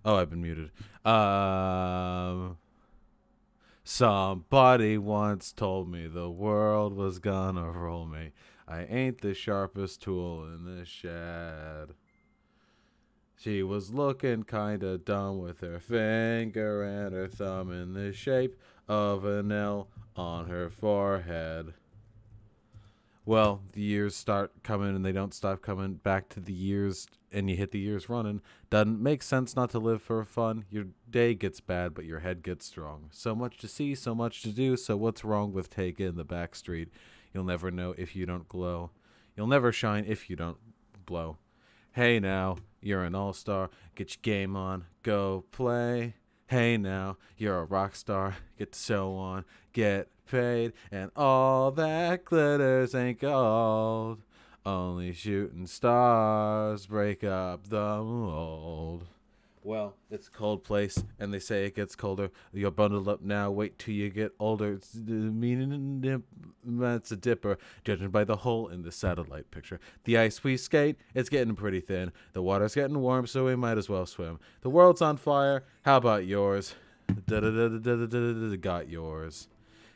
Oh, I've been muted. Somebody once told me the world was gonna roll me. I ain't the sharpest tool in the shed. She was looking kinda dumb with her finger and her thumb in the shape of an L on her forehead. Well, the years start coming and they don't stop coming back to the years, and you hit the years running. Doesn't make sense not to live for fun. Your day gets bad, but your head gets strong. So much to see, so much to do. So what's wrong with taking the back street? You'll never know if you don't glow. You'll never shine if you don't blow. Hey now, you're an all-star. Get your game on, go play. Hey now, you're a rock star. Get the show on, get paid, and all that glitters ain't gold. Only shooting stars break up the mold. Well, it's a cold place, and they say it gets colder. You're bundled up now. Wait till you get older. It's meaning that's a dipper, judging by the hole in the satellite picture. The ice we skate, it's getting pretty thin. The water's getting warm, so we might as well swim. The world's on fire. How about yours? Got yours.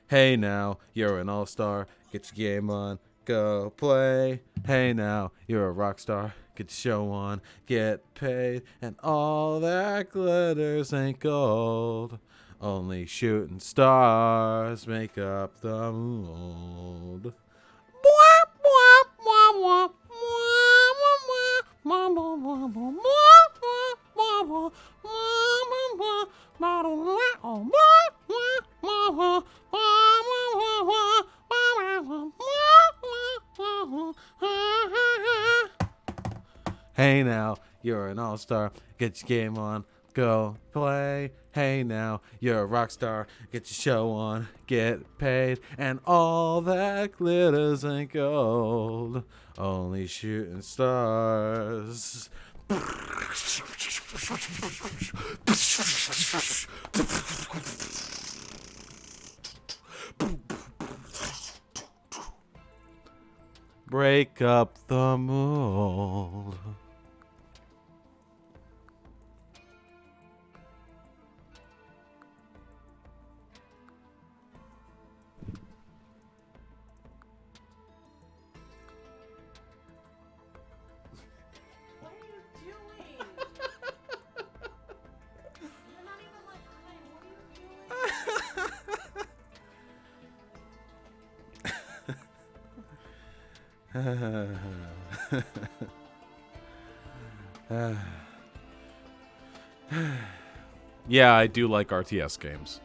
Hey now, you're an all-star. Get your game on, go play. Hey now, you're a rock star. Get your show on, get paid, and all that glitters ain't gold. Only shooting stars make up the mold. Hey now, you're an all-star. Get your game on, go play. Hey now, you're a rock star. Get your show on, get paid, and all that glitters ain't gold. Only shooting stars. Break up the mold. What are you doing? You're not even like crying. What are you doing? Yeah, I do like RTS games.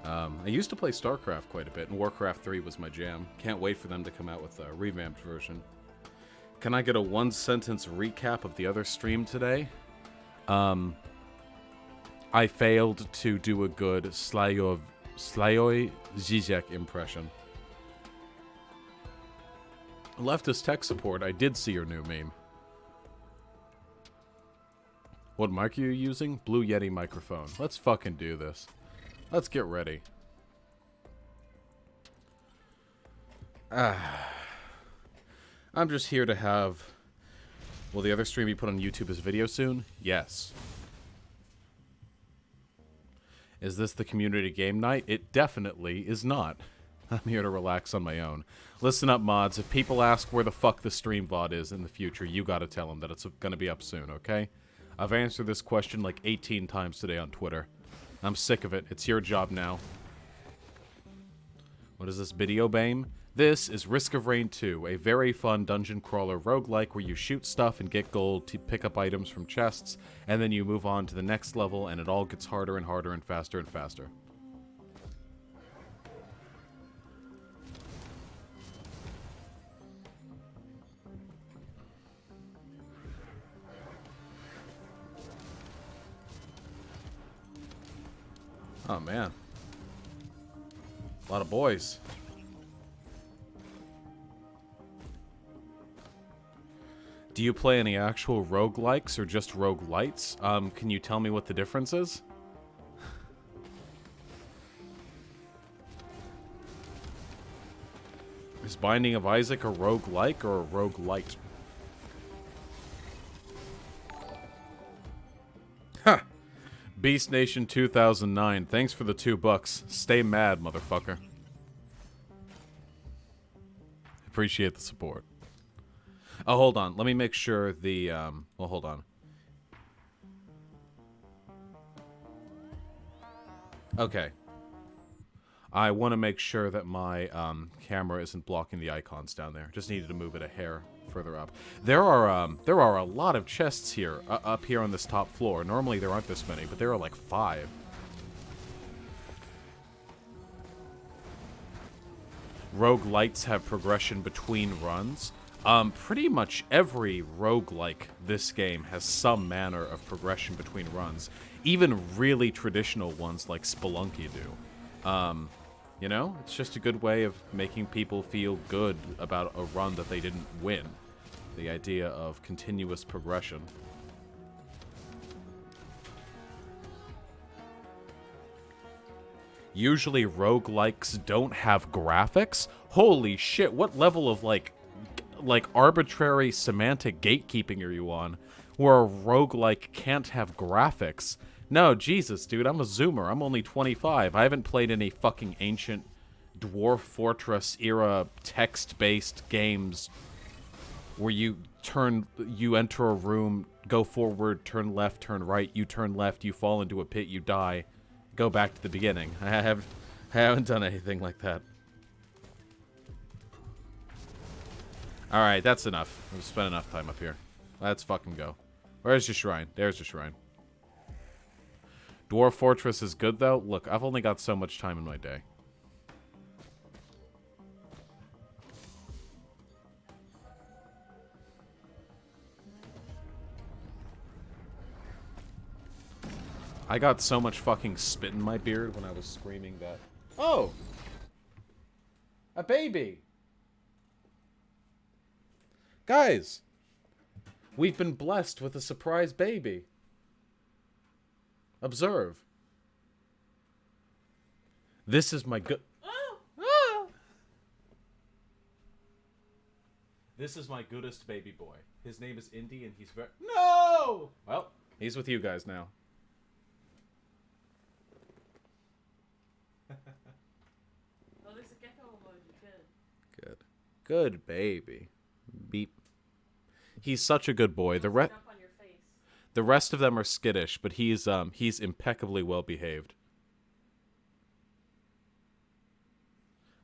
I used to play StarCraft quite a bit, and Warcraft 3 was my jam. Can't wait for them to come out with a revamped version. Can I get a one-sentence recap of the other stream today? I failed to do a good Slayoi Zizek impression. Leftist tech support, I did see your new meme. What mic are you using? Blue Yeti microphone. Let's fucking do this. Let's get ready. I'm just here to have... Will the other stream be put on YouTube as video soon? Yes. Is this the community game night? It definitely is not. I'm here to relax on my own. Listen up, mods. If people ask where the fuck the stream VOD is in the future, you gotta tell them that it's gonna be up soon, okay? I've answered this question like 18 times today on Twitter. I'm sick of it. It's your job now. What is this video, BAME? This is Risk of Rain 2, a very fun dungeon crawler roguelike where you shoot stuff and get gold to pick up items from chests, and then you move on to the next level, and it all gets harder and harder and faster and faster. Oh, man. A lot of boys. Do you play any actual roguelikes or just roguelites? Can you tell me what the difference is? Is Binding of Isaac a roguelike or a roguelite? Huh. Beast Nation 2009. Thanks for the $2. Stay mad, motherfucker. Appreciate the support. Oh, hold on. Let me make sure the, well, hold on. Okay. I want to make sure that my camera isn't blocking the icons down there. Just needed to move it a hair further up. There are a lot of chests here, up here on this top floor. Normally there aren't this many, but there are like 5. Roguelites have progression between runs. Pretty much every roguelike this game has some manner of progression between runs. Even really traditional ones like Spelunky do. You know, it's just a good way of making people feel good about a run that they didn't win. The idea of continuous progression. Usually roguelikes don't have graphics. Holy shit, what level of like arbitrary semantic gatekeeping are you on where a roguelike can't have graphics? No, Jesus, dude, I'm a zoomer. I'm only 25. I haven't played any fucking ancient Dwarf Fortress era text-based games where you enter a room, go forward, turn left, turn right, you turn left, you fall into a pit, you die, go back to the beginning. I haven't done anything like that. Alright, that's enough. We've spent enough time up here. Let's fucking go. Where's your shrine? There's your shrine. Dwarf Fortress is good, though. Look, I've only got so much time in my day. I got so much fucking spit in my beard when I was screaming that. Oh! A baby! Guys! We've been blessed with a surprise baby. Observe. This is my good... This is my goodest baby boy. His name is Indy and he's very... No! Well, he's with you guys now. Oh, there's a gecko emoji. Good. Good. Good baby. Beep. He's such a good boy. Jump on your face. The rest of them are skittish, but he's impeccably well behaved.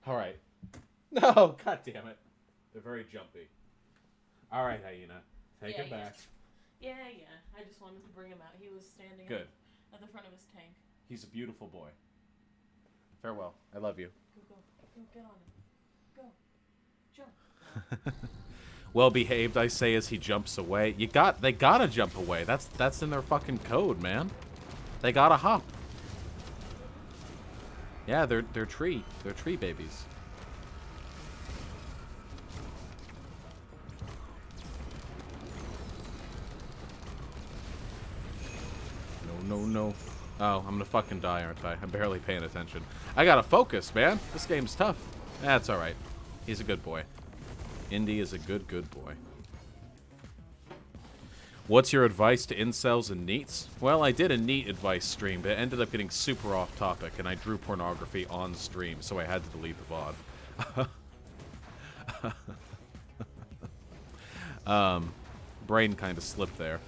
All right. No, god damn it. They're very jumpy. All right, Hyena. Take him back. Yeah. I just wanted to bring him out. He was standing Good. at the front of his tank. He's a beautiful boy. Farewell. I love you. Go, get on him. Go. Jump. Well behaved, I say as he jumps away. They gotta jump away. That's in their fucking code, man. They gotta hop. Yeah, they're tree babies. No. Oh, I'm gonna fucking die, aren't I? I'm barely paying attention. I gotta focus, man. This game's tough. That's alright. He's a good boy. Indy is a good boy. What's your advice to incels and neets? Well, I did a neat advice stream, but it ended up getting super off topic, and I drew pornography on stream, so I had to delete the VOD. Brain kind of slipped there.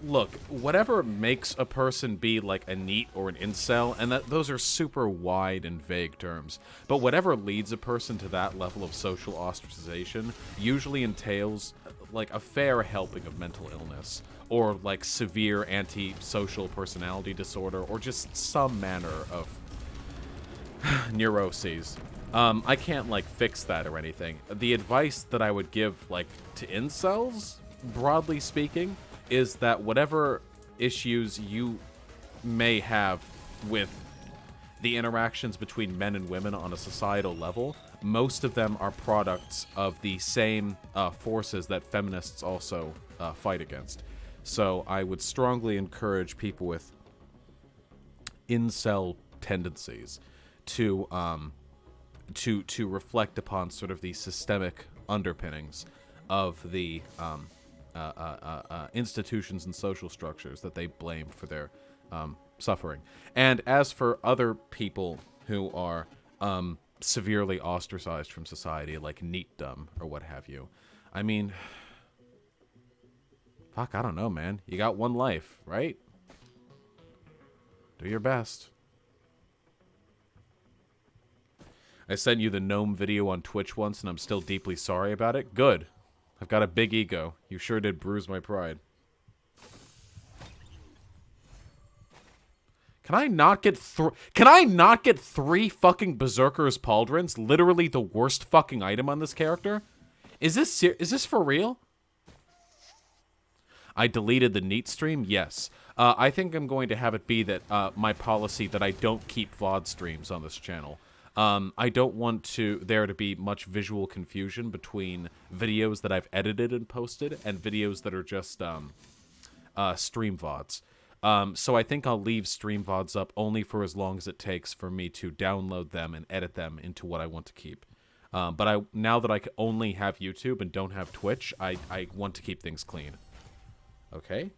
Look, whatever makes a person be like a neat or an incel, and those are super wide and vague terms, but whatever leads a person to that level of social ostracization usually entails like a fair helping of mental illness, or like severe antisocial personality disorder, or just some manner of neuroses. I can't like fix that or anything. The advice that I would give like to incels, broadly speaking, is that whatever issues you may have with the interactions between men and women on a societal level, most of them are products of the same forces that feminists also fight against. So I would strongly encourage people with incel tendencies to reflect upon sort of the systemic underpinnings of the institutions and social structures that they blame for their suffering. And as for other people who are severely ostracized from society, like neatdom or what have you, I mean, fuck, I don't know, man. You got one life, right? Do your best. I sent you the gnome video on Twitch once, and I'm still deeply sorry about it. Good. I've got a big ego. You sure did bruise my pride. Can I not get three fucking Berserker's Pauldrons? Literally the worst fucking item on this character? Is this for real? I deleted the Neat stream? Yes. I think I'm going to have it be that my policy that I don't keep VOD streams on this channel. I don't want there to be much visual confusion between videos that I've edited and posted and videos that are just stream VODs. So I think I'll leave stream VODs up only for as long as it takes for me to download them and edit them into what I want to keep. But now that I only have YouTube and don't have Twitch, I want to keep things clean. Okay?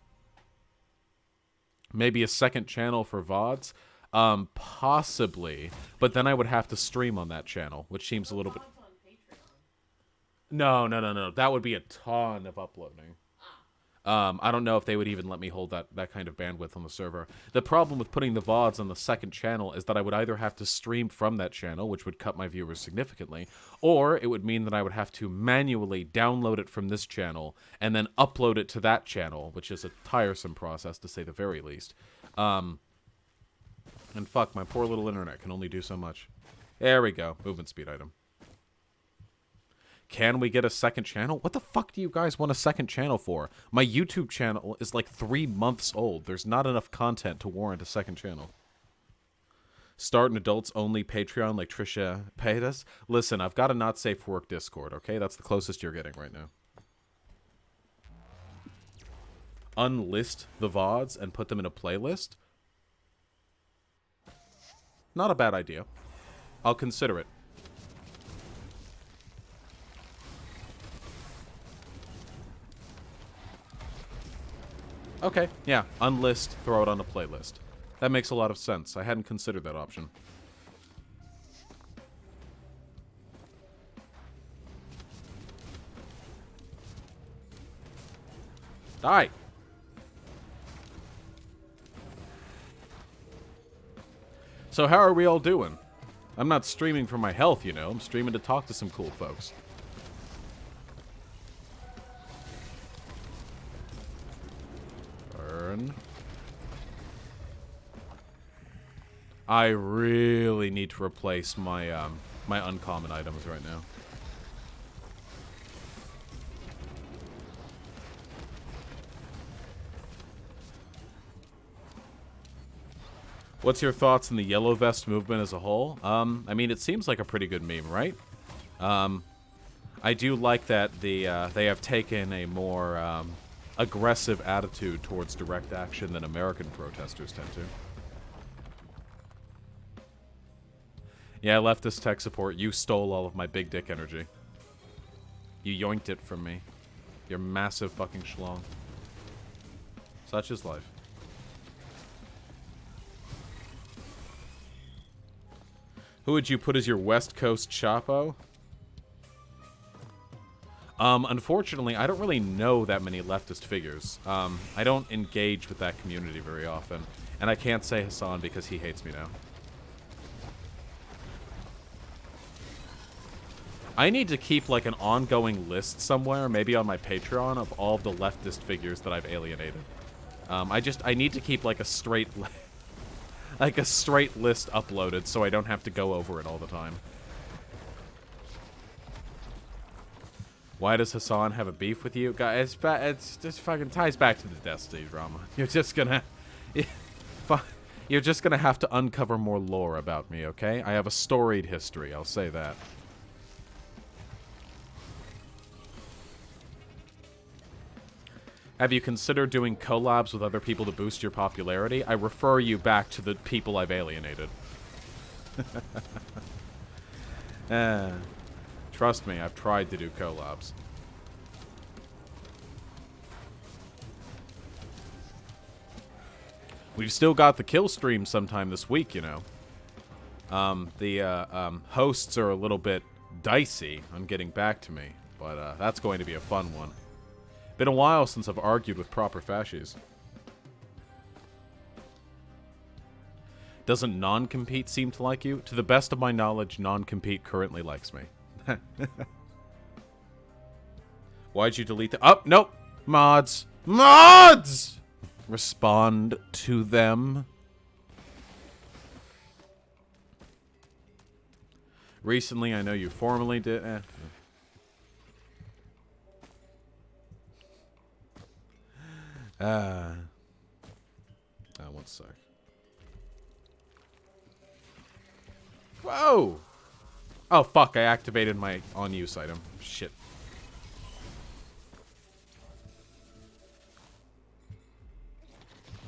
Maybe a second channel for VODs? Possibly. But then I would have to stream on that channel, which seems a little bit... No. That would be a ton of uploading. I don't know if they would even let me hold that kind of bandwidth on the server. The problem with putting the VODs on the second channel is that I would either have to stream from that channel, which would cut my viewers significantly, or it would mean that I would have to manually download it from this channel and then upload it to that channel, which is a tiresome process to say the very least. And fuck, my poor little internet can only do so much. There we go. Movement speed item. Can we get a second channel? What the fuck do you guys want a second channel for? My YouTube channel is like 3 months old. There's not enough content to warrant a second channel. Start an adults-only Patreon like Trisha Paytas? Listen, I've got a not safe for work Discord, okay? That's the closest you're getting right now. Unlist the VODs and put them in a playlist? Not a bad idea. I'll consider it. Okay, yeah. Unlist, throw it on a playlist. That makes a lot of sense. I hadn't considered that option. Die! So how are we all doing? I'm not streaming for my health, you know. I'm streaming to talk to some cool folks. Burn. I really need to replace my my uncommon items right now. What's your thoughts on the Yellow Vest movement as a whole? I mean, it seems like a pretty good meme, right? I do like that they have taken a more aggressive attitude towards direct action than American protesters tend to. Yeah, leftist tech support, you stole all of my big dick energy. You yoinked it from me. You're massive fucking schlong. Such is life. Who would you put as your West Coast Chapo? Unfortunately, I don't really know that many leftist figures. I don't engage with that community very often. And I can't say Hassan because he hates me now. I need to keep, like, an ongoing list somewhere, maybe on my Patreon, of all of the leftist figures that I've alienated. I need to keep, like, a straight... like a straight list uploaded so I don't have to go over it all the time. Why does Hassan have a beef with you? Guys, it's just fucking ties back to the Destiny drama. You're just gonna... You're just gonna have to uncover more lore about me, okay? I have a storied history, I'll say that. Have you considered doing collabs with other people to boost your popularity? I refer you back to the people I've alienated. Trust me, I've tried to do collabs. We've still got the kill stream sometime this week, you know. The hosts are a little bit dicey on getting back to me, but that's going to be a fun one. Been a while since I've argued with proper fascies. Doesn't non-compete seem to like you? To the best of my knowledge, non-compete currently likes me. Why'd you delete the... Oh, nope! Mods! Mods! Respond to them. Recently, I know you formally did... One sec. Whoa! Oh, fuck, I activated my on-use item. Shit.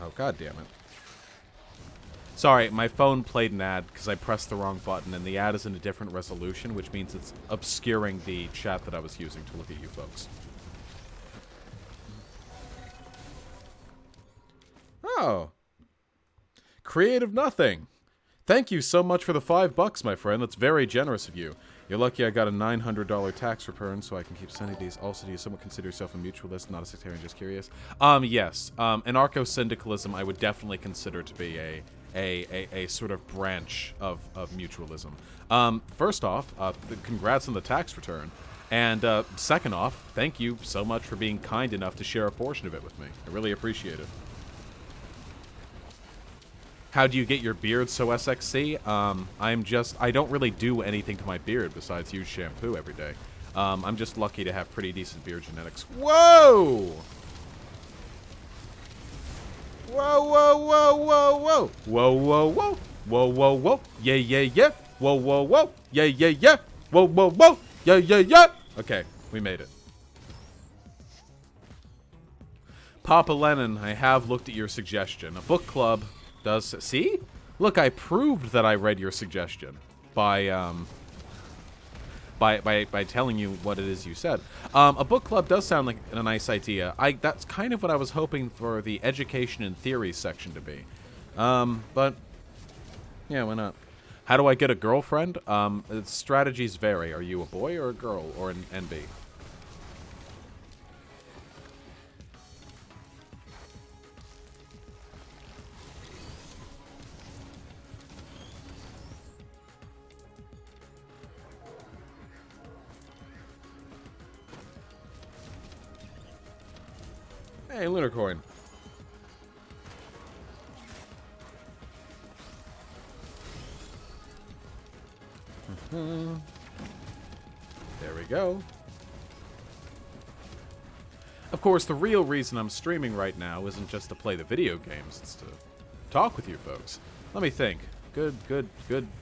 Oh, god damn it. Sorry, my phone played an ad because I pressed the wrong button, and the ad is in a different resolution, which means it's obscuring the chat that I was using to look at you folks. Oh. Creative Nothing. Thank you so much for the $5, my friend. That's very generous of you. You're lucky I got a $900 tax return, so I can keep sending these. Also, do you somewhat consider yourself a mutualist, not a sectarian, just curious? Yes. Anarcho-syndicalism I would definitely consider to be a sort of branch of mutualism. First off, congrats on the tax return. And second off, thank you so much for being kind enough to share a portion of it with me. I really appreciate it. How do you get your beard so SXC? I don't really do anything to my beard besides use shampoo every day. I'm just lucky to have pretty decent beard genetics. Whoa! Whoa, whoa, whoa, whoa, whoa. Whoa, whoa, whoa. Whoa, whoa, whoa. Yeah, yeah, yeah. Whoa, whoa, whoa. Yeah, yeah, yeah. Whoa, whoa, whoa. Yeah, yeah, yeah. Okay, we made it. Papa Lennon, I have looked at your suggestion. A book club does... See? Look, I proved that I read your suggestion by telling you what it is you said. A book club does sound like a nice idea. That's kind of what I was hoping for the education and theory section to be. But yeah, why not? How do I get a girlfriend? Strategies vary. Are you a boy or a girl or an NB? Hey, Lunar Coin. There we go. Of course, the real reason I'm streaming right now isn't just to play the video games, it's to talk with you folks. Let me think. Good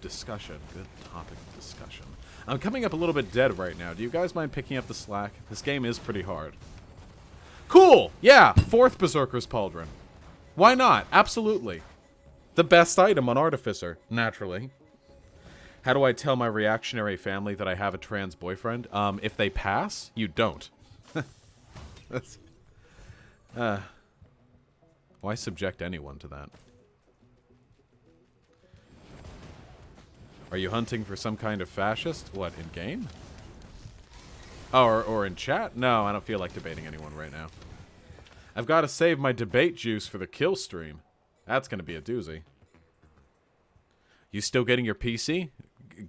discussion. Good topic of discussion. I'm coming up a little bit dead right now. Do you guys mind picking up the slack? This game is pretty hard. Cool! Yeah! 4th Berserker's Pauldron. Why not? Absolutely. The best item on Artificer, naturally. How do I tell my reactionary family that I have a trans boyfriend? If they pass, you don't. That's... why subject anyone to that? Are you hunting for some kind of fascist? What, in-game? Oh, or in chat? No, I don't feel like debating anyone right now. I've got to save my debate juice for the kill stream. That's going to be a doozy. You still getting your PC?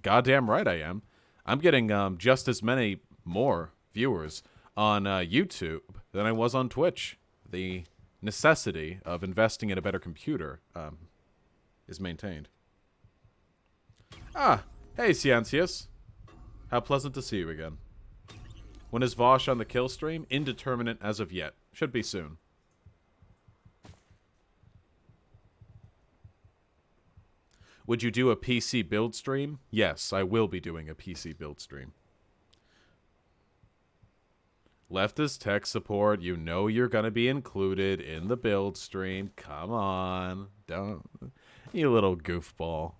Goddamn right I am. I'm getting just as many more viewers on YouTube than I was on Twitch. The necessity of investing in a better computer is maintained. Ah, hey Ciancius. How pleasant to see you again. When is Vosh on the kill stream? Indeterminate as of yet. Should be soon. Would you do a PC build stream? Yes, I will be doing a PC build stream. Leftist tech support, you know you're going to be included in the build stream. Come on. Don't... You little goofball.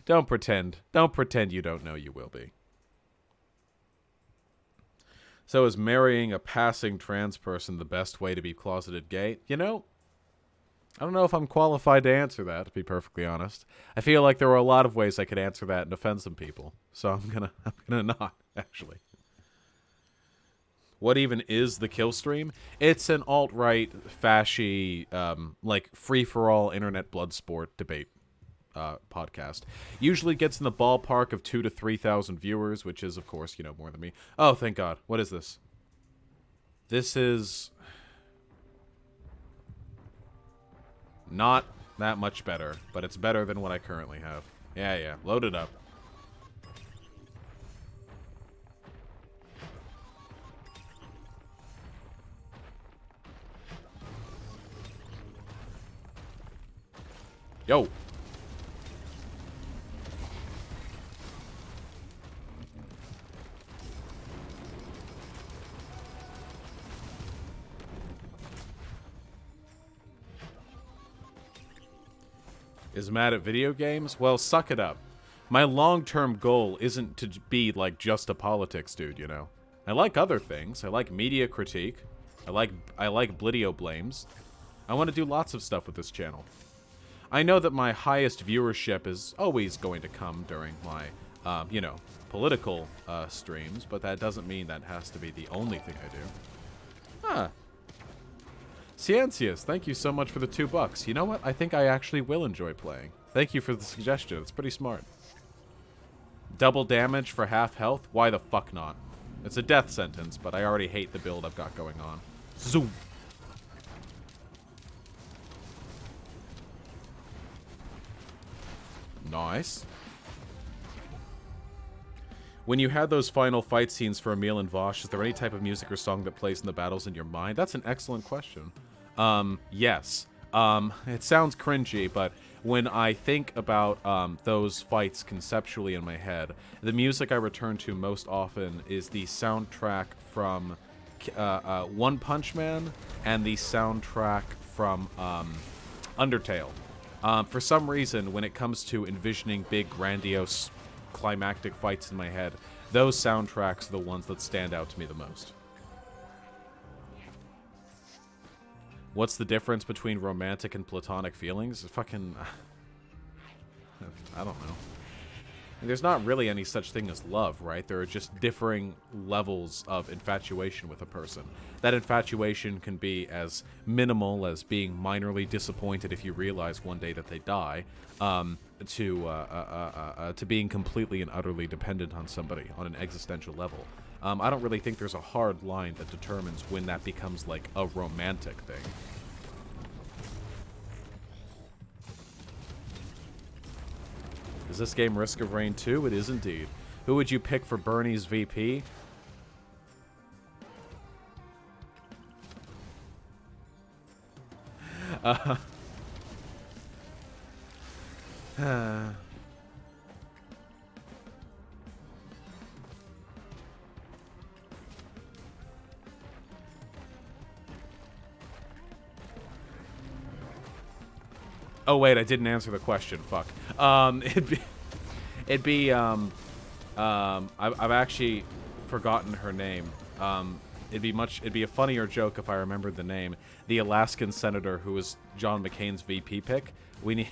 Don't pretend. Don't pretend you don't know you will be. So is marrying a passing trans person the best way to be closeted gay? You know, I don't know if I'm qualified to answer that, to be perfectly honest. I feel like there were a lot of ways I could answer that and offend some people. So I'm gonna not, actually. What even is the kill stream? It's an alt-right, fashy, like free-for-all internet blood sport debate podcast. Usually gets in the ballpark of 2,000 to 3,000 viewers, which is, of course, you know, more than me. Oh, thank God. What is this? This is not that much better, but it's better than what I currently have. Yeah, load it up. Yo. Is mad at video games? Well, suck it up. My long-term goal isn't to be, like, just a politics dude, you know? I like other things. I like media critique. I like Blidio blames. I want to do lots of stuff with this channel. I know that my highest viewership is always going to come during my, you know, political streams, but that doesn't mean that has to be the only thing I do. Huh. Ciencius, thank you so much for the $2. You know what? I think I actually will enjoy playing. Thank you for the suggestion. It's pretty smart. Double damage for half health? Why the fuck not? It's a death sentence, but I already hate the build I've got going on. Zoom. Nice. When you had those final fight scenes for Emil and Vosh, is there any type of music or song that plays in the battles in your mind? That's an excellent question. Yes. It sounds cringy, but when I think about those fights conceptually in my head, the music I return to most often is the soundtrack from One Punch Man and the soundtrack from Undertale. For some reason, when it comes to envisioning big, grandiose, climactic fights in my head, those soundtracks are the ones that stand out to me the most. What's the difference between romantic and platonic feelings? Fucking... I don't know. There's not really any such thing as love, right? There are just differing levels of infatuation with a person. That infatuation can be as minimal as being minorly disappointed if you realize one day that they die, to being completely and utterly dependent on somebody on an existential level. I don't really think there's a hard line that determines when that becomes, like, a romantic thing. Is this game Risk of Rain 2? It is indeed. Who would you pick for Bernie's VP? Oh wait, I didn't answer the question. Fuck. I've actually forgotten her name. It'd be a funnier joke if I remembered the name. The Alaskan senator who was John McCain's VP pick. We need,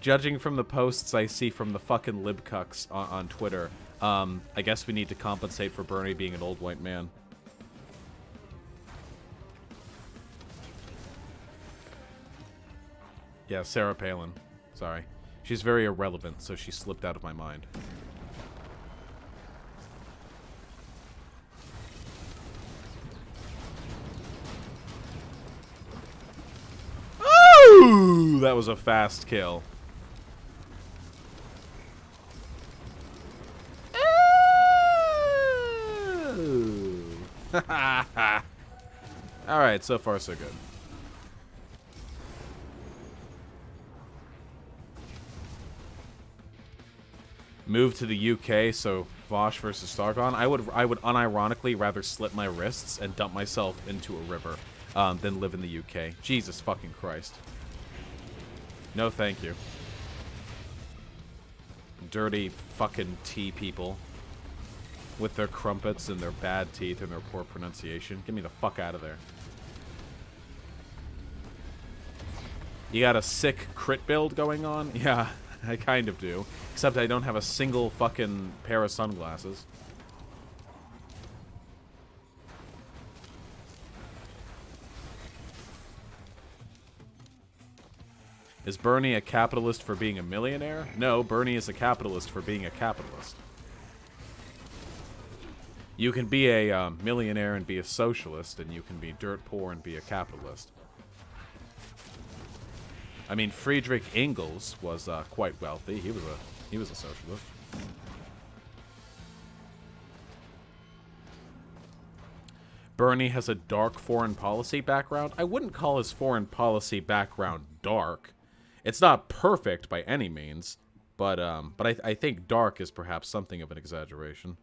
judging from the posts I see from the fucking libcucks on Twitter, I guess we need to compensate for Bernie being an old white man. Yeah, Sarah Palin. Sorry. She's very irrelevant, so she slipped out of my mind. Ooh, that was a fast kill. Alright, so far so good. Move to the UK, so Vosh versus Stargon. I would unironically rather slit my wrists and dump myself into a river than live in the UK. Jesus fucking Christ. No thank you. Dirty fucking tea people. With their crumpets and their bad teeth and their poor pronunciation. Get me the fuck out of there. You got a sick crit build going on? Yeah, I kind of do. Except I don't have a single fucking pair of sunglasses. Is Bernie a capitalist for being a millionaire? No, Bernie is a capitalist for being a capitalist. You can be a millionaire and be a socialist, and you can be dirt poor and be a capitalist. I mean, Friedrich Engels was quite wealthy. He was a socialist. Bernie has a dark foreign policy background. I wouldn't call his foreign policy background dark. It's not perfect by any means, but I think dark is perhaps something of an exaggeration.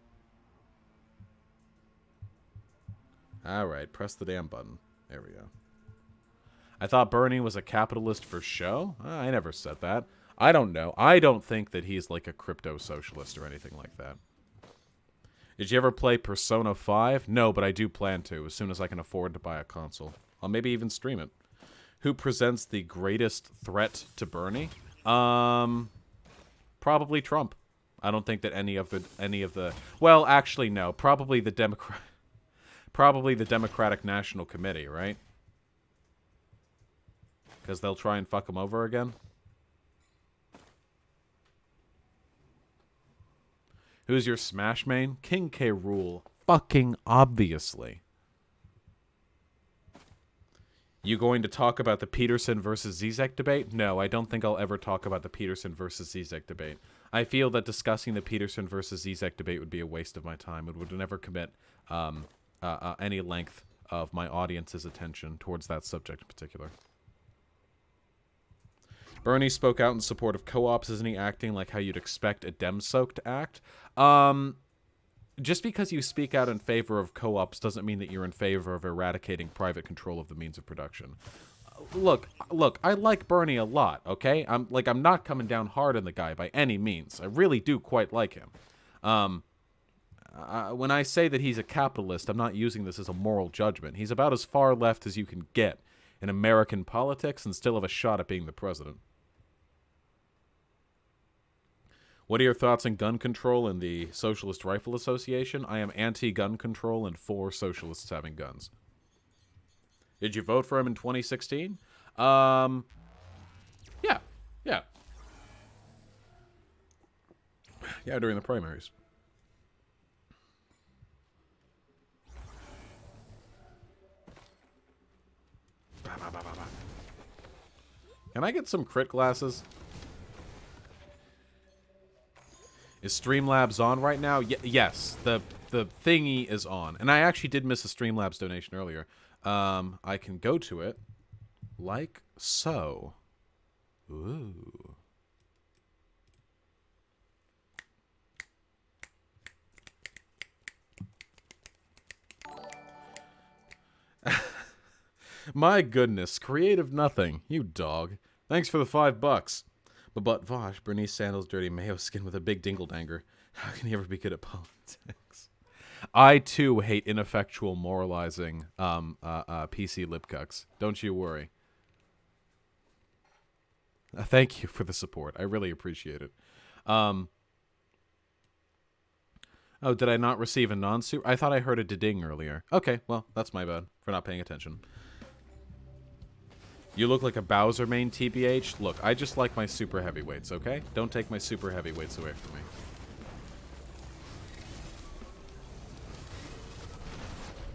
Alright, press the damn button. There we go. I thought Bernie was a capitalist for show? I never said that. I don't know. I don't think that he's like a crypto-socialist or anything like that. Did you ever play Persona 5? No, but I do plan to, as soon as I can afford to buy a console. I'll maybe even stream it. Who presents the greatest threat to Bernie? Probably Trump. I don't think that any of the well, actually no, probably the Democratic National Committee, right? Because they'll try and fuck him over again. Who's your Smash main? King K. Rool. Fucking obviously. You going to talk about the Peterson versus Zizek debate? No, I don't think I'll ever talk about the Peterson versus Zizek debate. I feel that discussing the Peterson versus Zizek debate would be a waste of my time. It would never commit any length of my audience's attention towards that subject in particular. Bernie spoke out in support of co-ops. Isn't he acting like how you'd expect a Dem-soak to act? Just because you speak out in favor of co-ops doesn't mean that you're in favor of eradicating private control of the means of production. Look, I like Bernie a lot, okay? I'm not coming down hard on the guy by any means. I really do quite like him. When I say that he's a capitalist, I'm not using this as a moral judgment. He's about as far left as you can get in American politics and still have a shot at being the president. What are your thoughts on gun control and the Socialist Rifle Association? I am anti-gun control and for socialists having guns. Did you vote for him in 2016? Yeah. Yeah, during the primaries. Can I get some crit glasses? Is Streamlabs on right now? Yes, the thingy is on. And I actually did miss a Streamlabs donation earlier. I can go to it like so. Ooh. My goodness, creative nothing, you dog. Thanks for the $5. But Vosh, Bernice Sandals' dirty mayo skin with a big dingle-danger. How can he ever be good at politics? I, too, hate ineffectual moralizing PC lipcucks. Don't you worry. Thank you for the support. I really appreciate it. Oh, did I not receive a non-super? I thought I heard a ding earlier. Okay, well, that's my bad for not paying attention. You look like a Bowser main, TBH. Look, I just like my super heavyweights, okay? Don't take my super heavyweights away from me.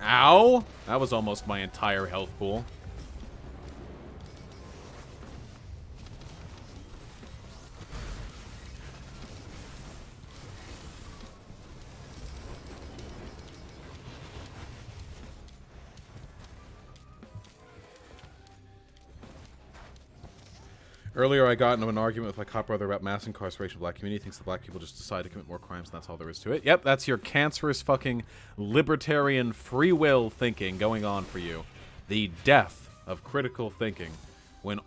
Ow! That was almost my entire health pool. Earlier, I got into an argument with my cop brother about mass incarceration of the black community. He thinks the black people just decide to commit more crimes, and that's all there is to it. Yep, that's your cancerous fucking libertarian free will thinking going on for you. The death of critical thinking. When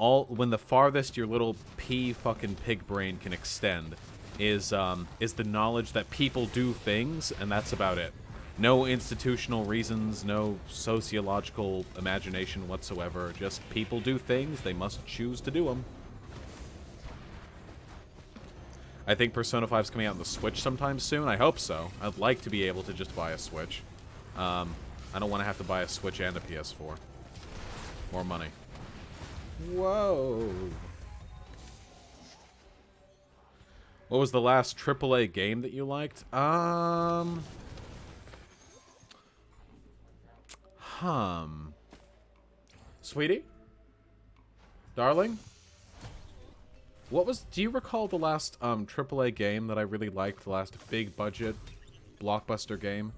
the farthest your little pea fucking pig brain can extend is the knowledge that people do things, and that's about it. No institutional reasons, no sociological imagination whatsoever. Just people do things, they must choose to do them. I think Persona 5 is coming out on the Switch sometime soon. I hope so. I'd like to be able to just buy a Switch. I don't want to have to buy a Switch and a PS4. More money. Whoa. What was the last AAA game that you liked? Sweetie? Darling? What was... Do you recall the last AAA game that I really liked? The last big budget blockbuster game?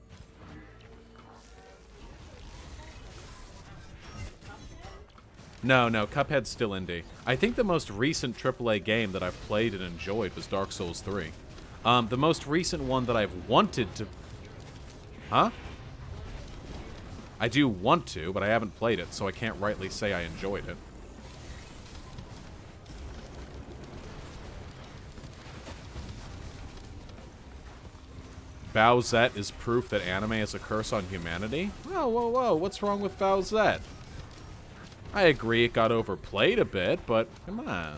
No, Cuphead's still indie. I think the most recent AAA game that I've played and enjoyed was Dark Souls 3. The most recent one that I've wanted to... Huh? I do want to, but I haven't played it, so I can't rightly say I enjoyed it. Bowsette is proof that anime is a curse on humanity? Whoa, whoa, whoa, what's wrong with Bowsette? I agree it got overplayed a bit, but come on.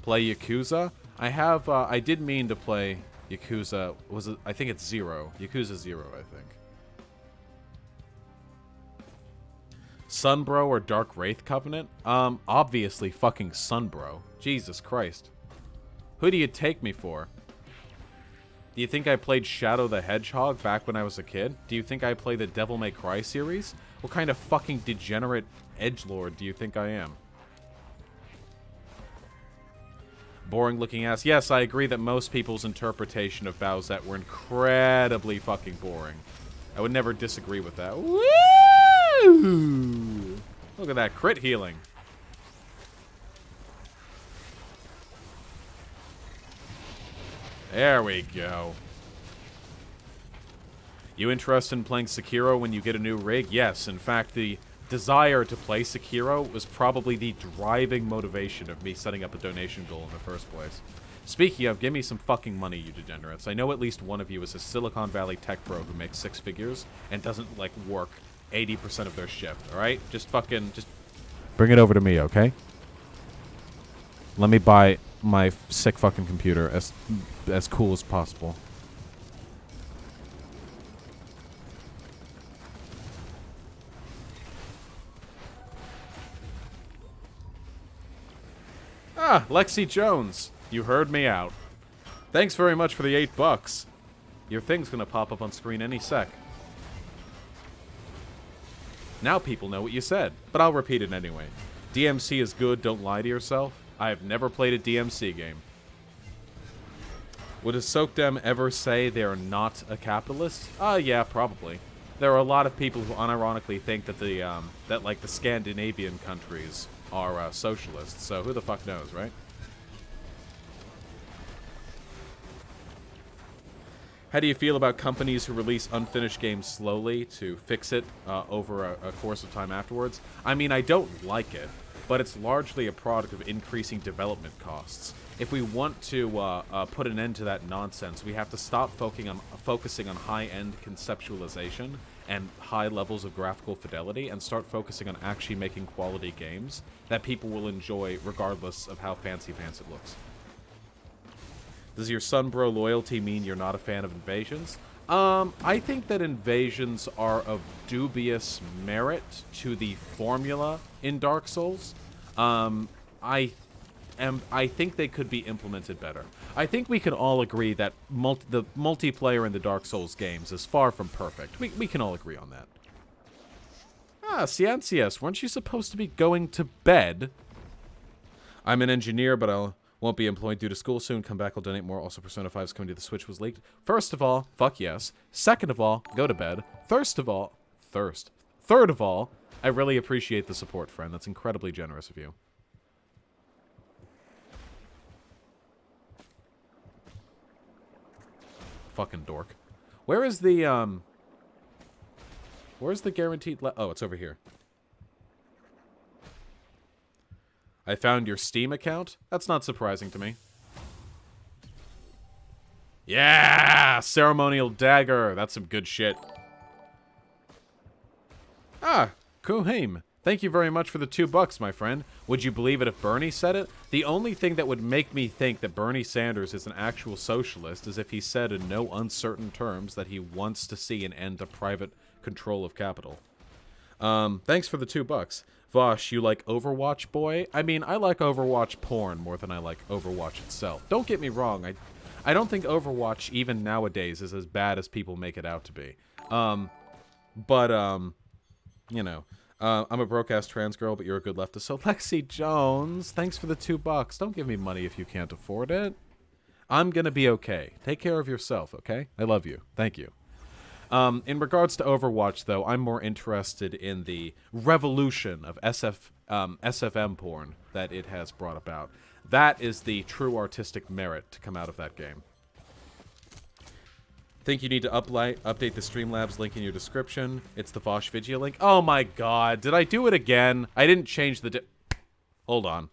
Play Yakuza? I did mean to play Yakuza. I think it's 0. Yakuza 0, I think. Sunbro or Dark Wraith Covenant? Obviously fucking Sunbro. Jesus Christ. Who do you take me for? Do you think I played Shadow the Hedgehog back when I was a kid? Do you think I play the Devil May Cry series? What kind of fucking degenerate edgelord do you think I am? Boring looking ass. Yes, I agree that most people's interpretation of Bowsette were incredibly fucking boring. I would never disagree with that. Woo! Look at that crit healing. There we go. You interested in playing Sekiro when you get a new rig? Yes, in fact, the desire to play Sekiro was probably the driving motivation of me setting up a donation goal in the first place. Speaking of, give me some fucking money, you degenerates. I know at least one of you is a Silicon Valley tech bro who makes 6 figures and doesn't, like, work 80% of their shift, alright? Just bring it over to me, okay? Let me buy my sick fucking computer as cool as possible. Ah, Lexi Jones. You heard me out. Thanks very much for the $8. Your thing's gonna pop up on screen any sec. Now people know what you said, but I'll repeat it anyway. DMC is good, don't lie to yourself. I have never played a DMC game. Would a Soakdem ever say they're not a capitalist? Yeah, probably. There are a lot of people who unironically think that the Scandinavian countries are socialists, so who the fuck knows, right? How do you feel about companies who release unfinished games slowly to fix it over a course of time afterwards? I mean, I don't like it, but it's largely a product of increasing development costs. If we want to put an end to that nonsense, we have to stop focusing on high-end conceptualization and high levels of graphical fidelity and start focusing on actually making quality games that people will enjoy regardless of how fancy-pants it looks. Does your Sunbro loyalty mean you're not a fan of invasions? I think that invasions are of dubious merit to the formula in Dark Souls. I think they could be implemented better. I think we can all agree that the multiplayer in the Dark Souls games is far from perfect. We can all agree on that. Ah, Ciencias, weren't you supposed to be going to bed? I'm an engineer, but I won't be employed due to school soon. Come back, I'll donate more. Also, Persona 5's coming to the Switch was leaked. First of all, fuck yes. Second of all, go to bed. Third of all, I really appreciate the support, friend. That's incredibly generous of you. Fucking dork. Where's the guaranteed oh, it's over here. I found your Steam account? That's not surprising to me. Yeah! Ceremonial dagger. That's some good shit. Ah, Kuhaim. Thank you very much for the $2, my friend. Would you believe it if Bernie said it? The only thing that would make me think that Bernie Sanders is an actual socialist is if he said in no uncertain terms that he wants to see an end to private control of capital. Thanks for the $2. Vosh, you like Overwatch, boy? I mean, I like Overwatch porn more than I like Overwatch itself. Don't get me wrong, I don't think Overwatch, even nowadays, is as bad as people make it out to be. You know, I'm a broke-ass trans girl, but you're a good leftist. So, Lexi Jones, thanks for the $2. Don't give me money if you can't afford it. I'm gonna be okay. Take care of yourself, okay? I love you. Thank you. In regards to Overwatch, though, I'm more interested in the revolution of SFM porn that it has brought about. That is the true artistic merit to come out of that game. Think you need to update the Streamlabs link in your description. It's the Vosh Vigia link. Oh my god, did I do it again? I didn't change the... Hold on.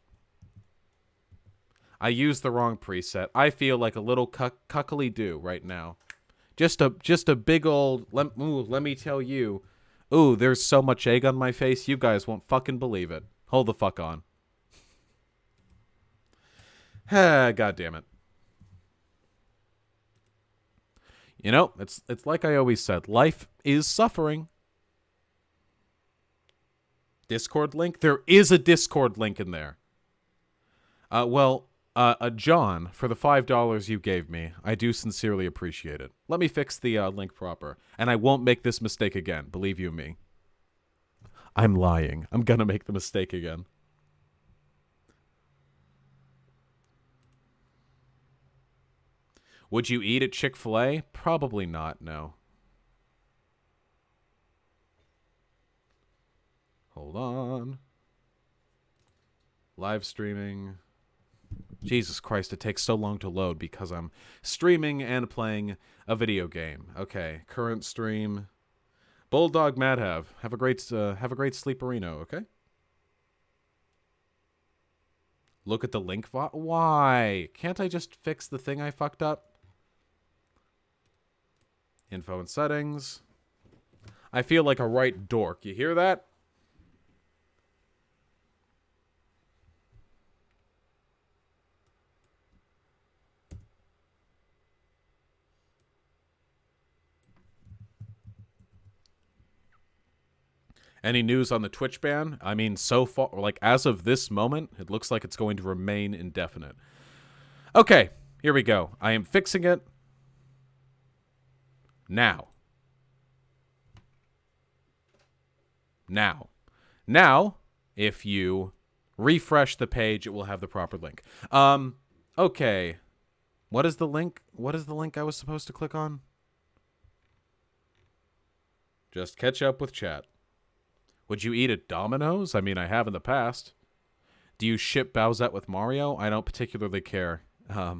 I used the wrong preset. I feel like a little cuckly-do right now. Just a big old... let me tell you. Ooh, there's so much egg on my face, you guys won't fucking believe it. Hold the fuck on. God damn it. You know, it's like I always said. Life is suffering. Discord link? There is a Discord link in there. John, for the $5 you gave me, I do sincerely appreciate it. Let me fix the link proper, and I won't make this mistake again, believe you me. I'm lying. I'm gonna make the mistake again. Would you eat at Chick-fil-A? Probably not, no. Hold on. Live streaming. Jesus Christ, it takes so long to load because I'm streaming and playing a video game. Okay, current stream. Bulldog Madhav, have a great sleeperino, okay? Look at the link. Why? Can't I just fix the thing I fucked up? Info and settings. I feel like a right dork. You hear that? Any news on the Twitch ban? I mean, so far, like, as of this moment, it looks like it's going to remain indefinite. Okay, here we go. I am fixing it. Now, if you refresh the page, it will have the proper link. Okay. What is the link? What is the link I was supposed to click on? Just catch up with chat. Would you eat at Domino's? I mean, I have in the past. Do you ship Bowsette with Mario? I don't particularly care. I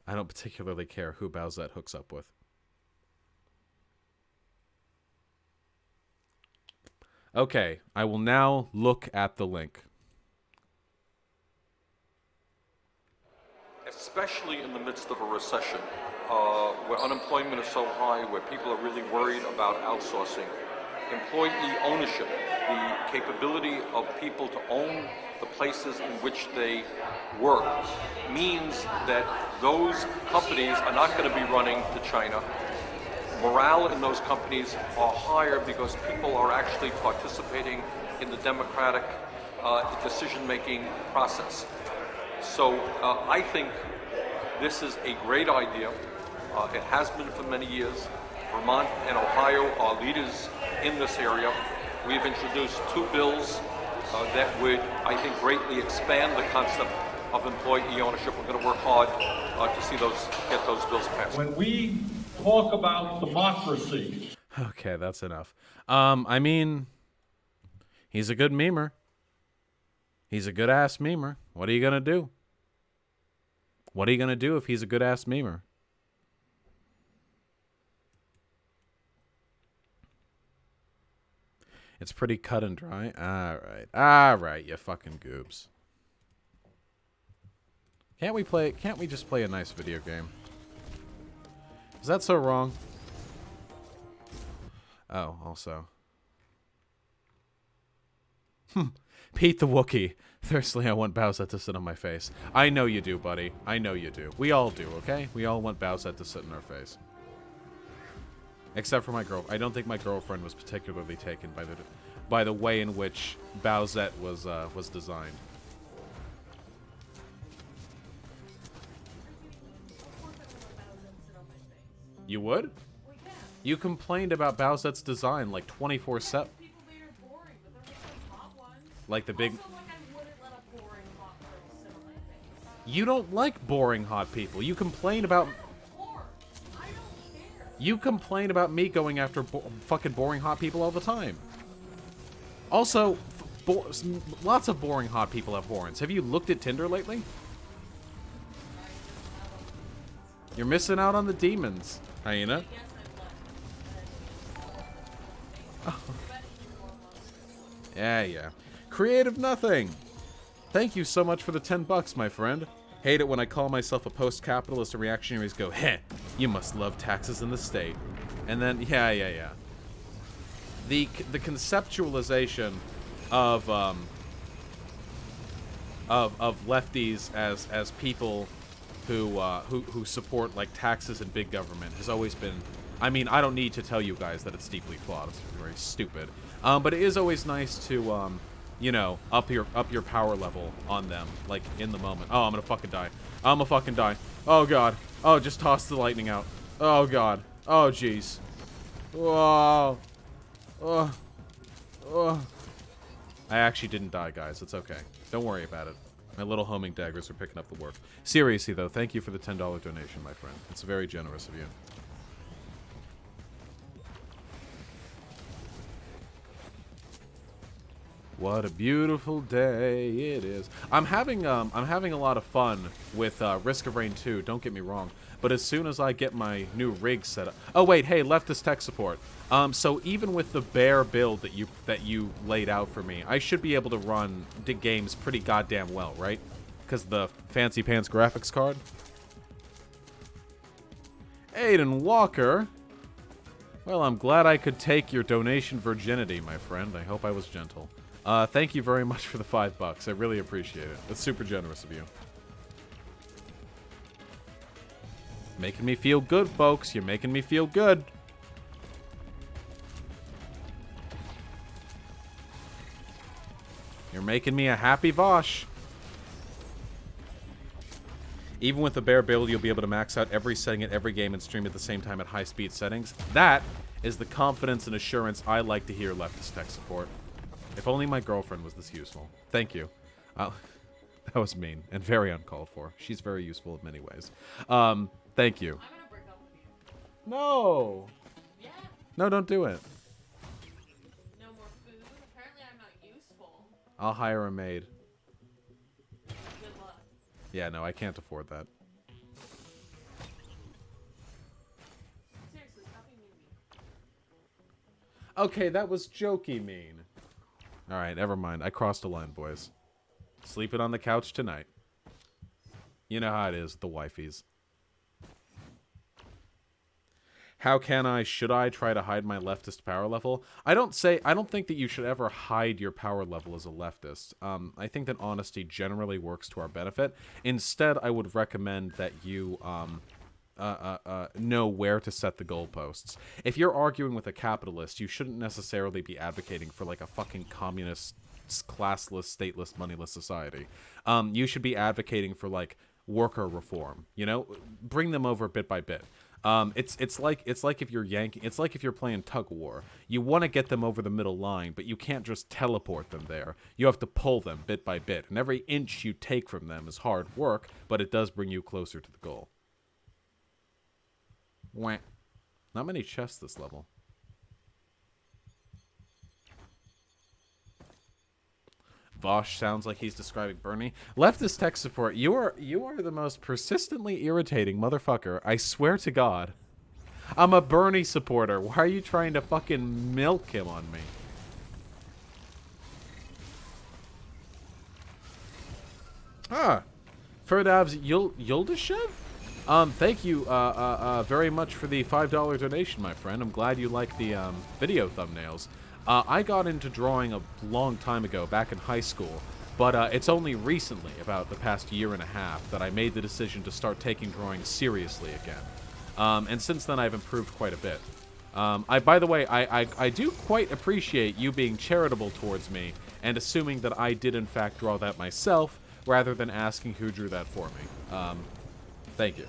don't particularly care who Bowsette hooks up with. Okay, I will now look at the link. Especially in the midst of a recession, where unemployment is so high, where people are really worried about outsourcing. Employee ownership, the capability of people to own the places in which they work, means that those companies are not going to be running to China. Morale in those companies are higher because people are actually participating in the democratic decision-making process. So I think this is a great idea. It has been for many years. Vermont and Ohio are leaders in this area. We've introduced 2 bills that would, I think, greatly expand the concept of employee ownership. We're going to work hard to see get those bills passed. When we talk about democracy. Okay, that's enough. I mean, he's a good memer. He's a good ass memer. What are you gonna do? What are you gonna do if he's a good ass memer? It's pretty cut and dry. All right, you fucking goobs. Can't we just play a nice video game? Is that so wrong? Oh, also. Pete the Wookiee. Thirstily, I want Bowsette to sit on my face. I know you do, buddy. I know you do. We all do, okay? We all want Bowsette to sit in our face. Except for my girl. I don't think my girlfriend was particularly taken by the way in which Bowsette was designed. You would? Well, yeah. You complained about Bowsette's design like 24/7. People made her boring, but there were some hot ones. Like the big. Also, like, I wouldn't let a boring hot girl sit on my face. You don't like boring hot people. You complain about. Of course. I don't care. You complain about me going after fucking boring hot people all the time. Also, lots of boring hot people have horns. Have you looked at Tinder lately? You're missing out on the demons, Hyena. Yes, Yeah. Creative nothing. Thank you so much for the $10, my friend. Hate it when I call myself a post-capitalist and reactionaries go, heh, you must love taxes in the state. And then, yeah. The conceptualization of lefties as people who support like taxes and big government has always been. I mean, I don't need to tell you guys that it's deeply flawed. It's very stupid. But it is always nice to you know, up your power level on them, like in the moment. Oh, I'm gonna fucking die. I'm gonna fucking die. Oh god. Oh, just toss the lightning out. Oh god. Oh jeez. Whoa. Oh. I actually didn't die, guys. It's okay. Don't worry about it. My little homing daggers are picking up the work. Seriously, though, thank you for the $10 donation, my friend. It's very generous of you. What a beautiful day it is. I'm having a lot of fun with Risk of Rain 2, don't get me wrong. But as soon as I get my new rig set up... Oh, wait, hey, leftist tech support. So even with the bare build that you laid out for me, I should be able to run the games pretty goddamn well, right? Because the fancy pants graphics card. Aiden Walker. Well, I'm glad I could take your donation virginity, my friend. I hope I was gentle. Thank you very much for the $5. I really appreciate it. That's super generous of you. Making me feel good, folks. You're making me feel good. You're making me a happy Vosh. Even with the bare build, you'll be able to max out every setting at every game and stream at the same time at high speed settings. That is the confidence and assurance I like to hear leftist tech support. If only my girlfriend was this useful. Thank you. That was mean and very uncalled for. She's very useful in many ways. Thank you. I'm gonna break up with you. No. Yeah. No, don't do it. No more food. Apparently, I'm not useful. I'll hire a maid. Good luck. Yeah, no, I can't afford that. Seriously, stop being mean. Okay, that was jokey mean. Alright, never mind. I crossed a line, boys. Sleeping on the couch tonight. You know how it is, the wifeys. Should I try to hide my leftist power level? I don't think that you should ever hide your power level as a leftist. I think that honesty generally works to our benefit. Instead, I would recommend that you, know where to set the goalposts. If you're arguing with a capitalist, you shouldn't necessarily be advocating for like a fucking communist, classless, stateless, moneyless society. You should be advocating for like worker reform. You know, bring them over bit by bit. It's like if you're playing tug of war. You want to get them over the middle line, but you can't just teleport them there. You have to pull them bit by bit, and every inch you take from them is hard work, but it does bring you closer to the goal. Wah. Not many chests this level. Vosh sounds like he's describing Bernie. Leftist tech support, you are the most persistently irritating motherfucker. I swear to God. I'm a Bernie supporter. Why are you trying to fucking milk him on me? Ferdavs Yuldashev? Thank you very much for the $5 donation, my friend. I'm glad you like the video thumbnails. I got into drawing a long time ago, back in high school, but it's only recently, about the past year and a half, that I made the decision to start taking drawing seriously again. And since then, I've improved quite a bit. By the way, I do quite appreciate you being charitable towards me and assuming that I did in fact draw that myself, rather than asking who drew that for me. Thank you.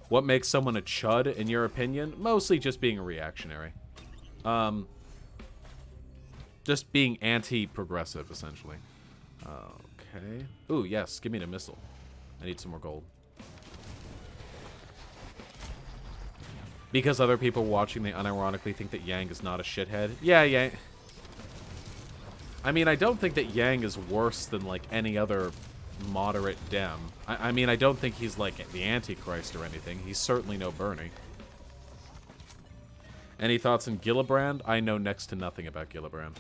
What makes someone a chud, in your opinion? Mostly just being a reactionary. Just being anti-progressive, essentially. Okay. Ooh, yes, give me the missile. I need some more gold. Because other people watching, they unironically think that Yang is not a shithead. Yeah, Yang. I mean, I don't think that Yang is worse than, like, any other moderate Dem. I mean, I don't think he's, like, the Antichrist or anything. He's certainly no Bernie. Any thoughts on Gillibrand? I know next to nothing about Gillibrand.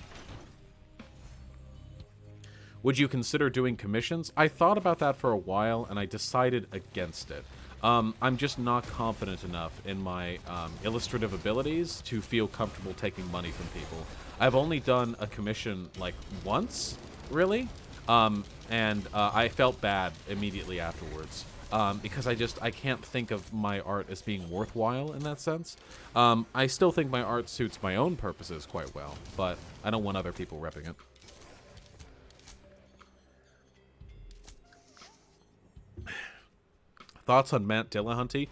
Would you consider doing commissions? I thought about that for a while, and I decided against it. I'm just not confident enough in my illustrative abilities to feel comfortable taking money from people. I've only done a commission, like, once, really, and I felt bad immediately afterwards, because I can't think of my art as being worthwhile in that sense. I still think my art suits my own purposes quite well, but I don't want other people repping it. Thoughts on Matt Dillahunty?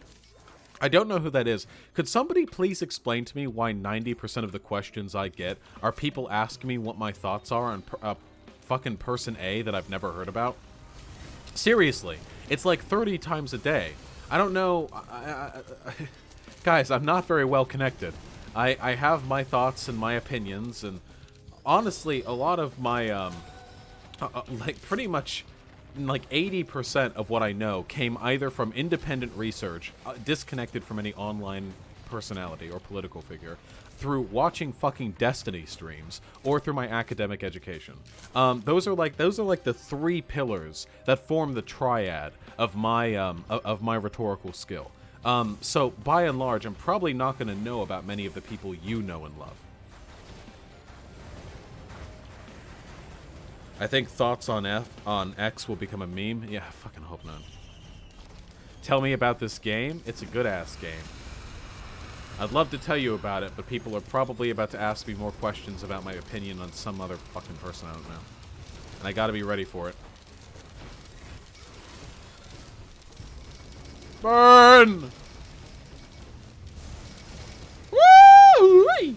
I don't know who that is. Could somebody please explain to me why 90% of the questions I get are people asking me what my thoughts are on fucking person A that I've never heard about? Seriously, it's like 30 times a day. I don't know. Guys, I'm not very well connected. I have my thoughts and my opinions, and honestly, a lot of my, like, pretty much, like, 80% of what I know came either from independent research, disconnected from any online personality or political figure, through watching fucking Destiny streams, or through my academic education. Those are like the three pillars that form the triad of my rhetorical skill. So by and large, I'm probably not going to know about many of the people you know and love. I think thoughts on X will become a meme. Yeah, I fucking hope not. Tell me about this game. It's a good-ass game. I'd love to tell you about it, but people are probably about to ask me more questions about my opinion on some other fucking person I don't know. And I gotta be ready for it. Burn! Woo!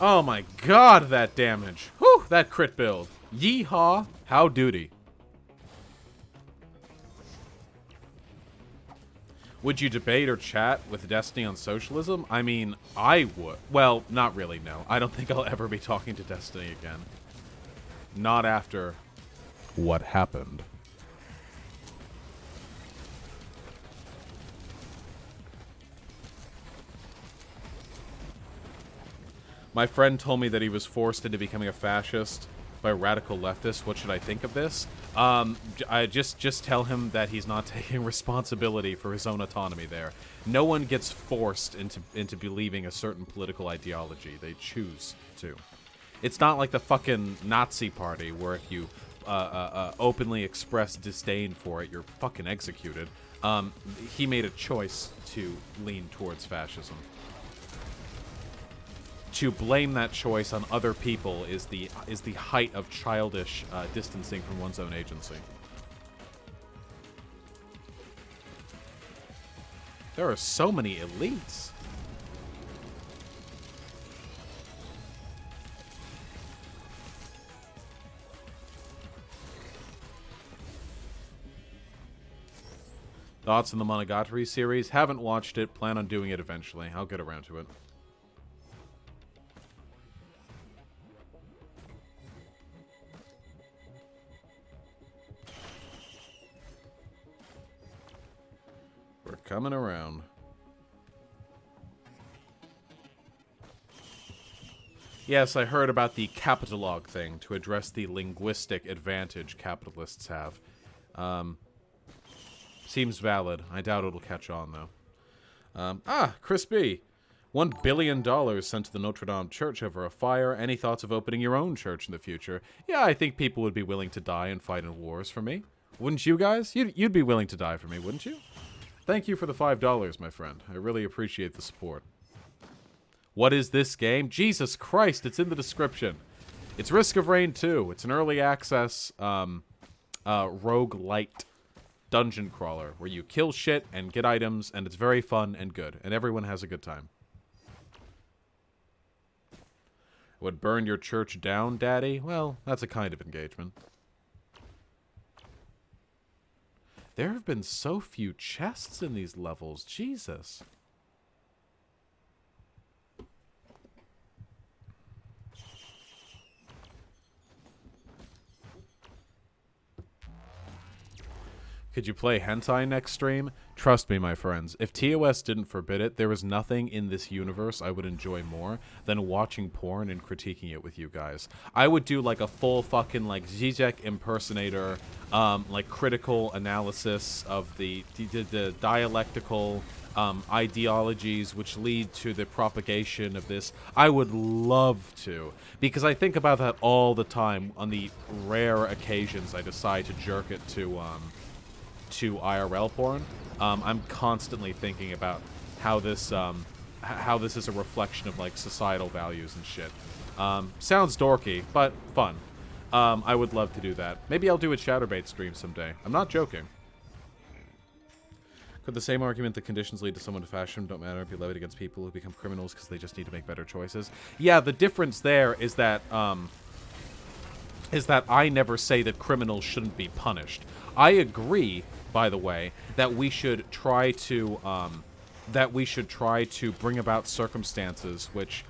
Oh my god, that damage. Whew, that crit build. Yeehaw, how duty. Would you debate or chat with Destiny on socialism? I mean, I would. Well, not really, no. I don't think I'll ever be talking to Destiny again. Not after what happened. My friend told me that he was forced into becoming a fascist by radical leftists. What should I think of this? I just tell him that he's not taking responsibility for his own autonomy there. No one gets forced into believing a certain political ideology. They choose to. It's not like the fucking Nazi party where if you openly express disdain for it, you're fucking executed. He made a choice to lean towards fascism. To blame that choice on other people is the height of childish distancing from one's own agency. There are so many elites. Thoughts on the Monogatari series? Haven't watched it. Plan on doing it eventually. I'll get around to it. We're coming around. Yes, I heard about the capitalogue thing to address the linguistic advantage capitalists have. Seems valid. I doubt it'll catch on, though. Chris B. $1 billion sent to the Notre Dame Church over a fire. Any thoughts of opening your own church in the future? Yeah, I think people would be willing to die and fight in wars for me. Wouldn't you guys? You'd be willing to die for me, wouldn't you? Thank you for the $5, my friend. I really appreciate the support. What is this game? Jesus Christ, it's in the description. It's Risk of Rain 2. It's an early access roguelite dungeon crawler where you kill shit and get items, and it's very fun and good, and everyone has a good time. Would burn your church down, Daddy? Well, that's a kind of engagement. There have been so few chests in these levels. Jesus. Could you play hentai next stream? Trust me, my friends, if TOS didn't forbid it, there is nothing in this universe I would enjoy more than watching porn and critiquing it with you guys. I would do like a full fucking like Zizek impersonator, like critical analysis of the dialectical ideologies which lead to the propagation of this. I would love to, because I think about that all the time on the rare occasions I decide to jerk it to IRL porn. I'm constantly thinking about how this is a reflection of like societal values and shit. Sounds dorky, but fun. I would love to do that. Maybe I'll do a Chatterbait stream someday. I'm not joking. Could the same argument that conditions lead to someone to fashion don't matter be levied against people who become criminals because they just need to make better choices? Yeah, the difference there is that I never say that criminals shouldn't be punished. I agree, by the way, that we should try to bring about circumstances which,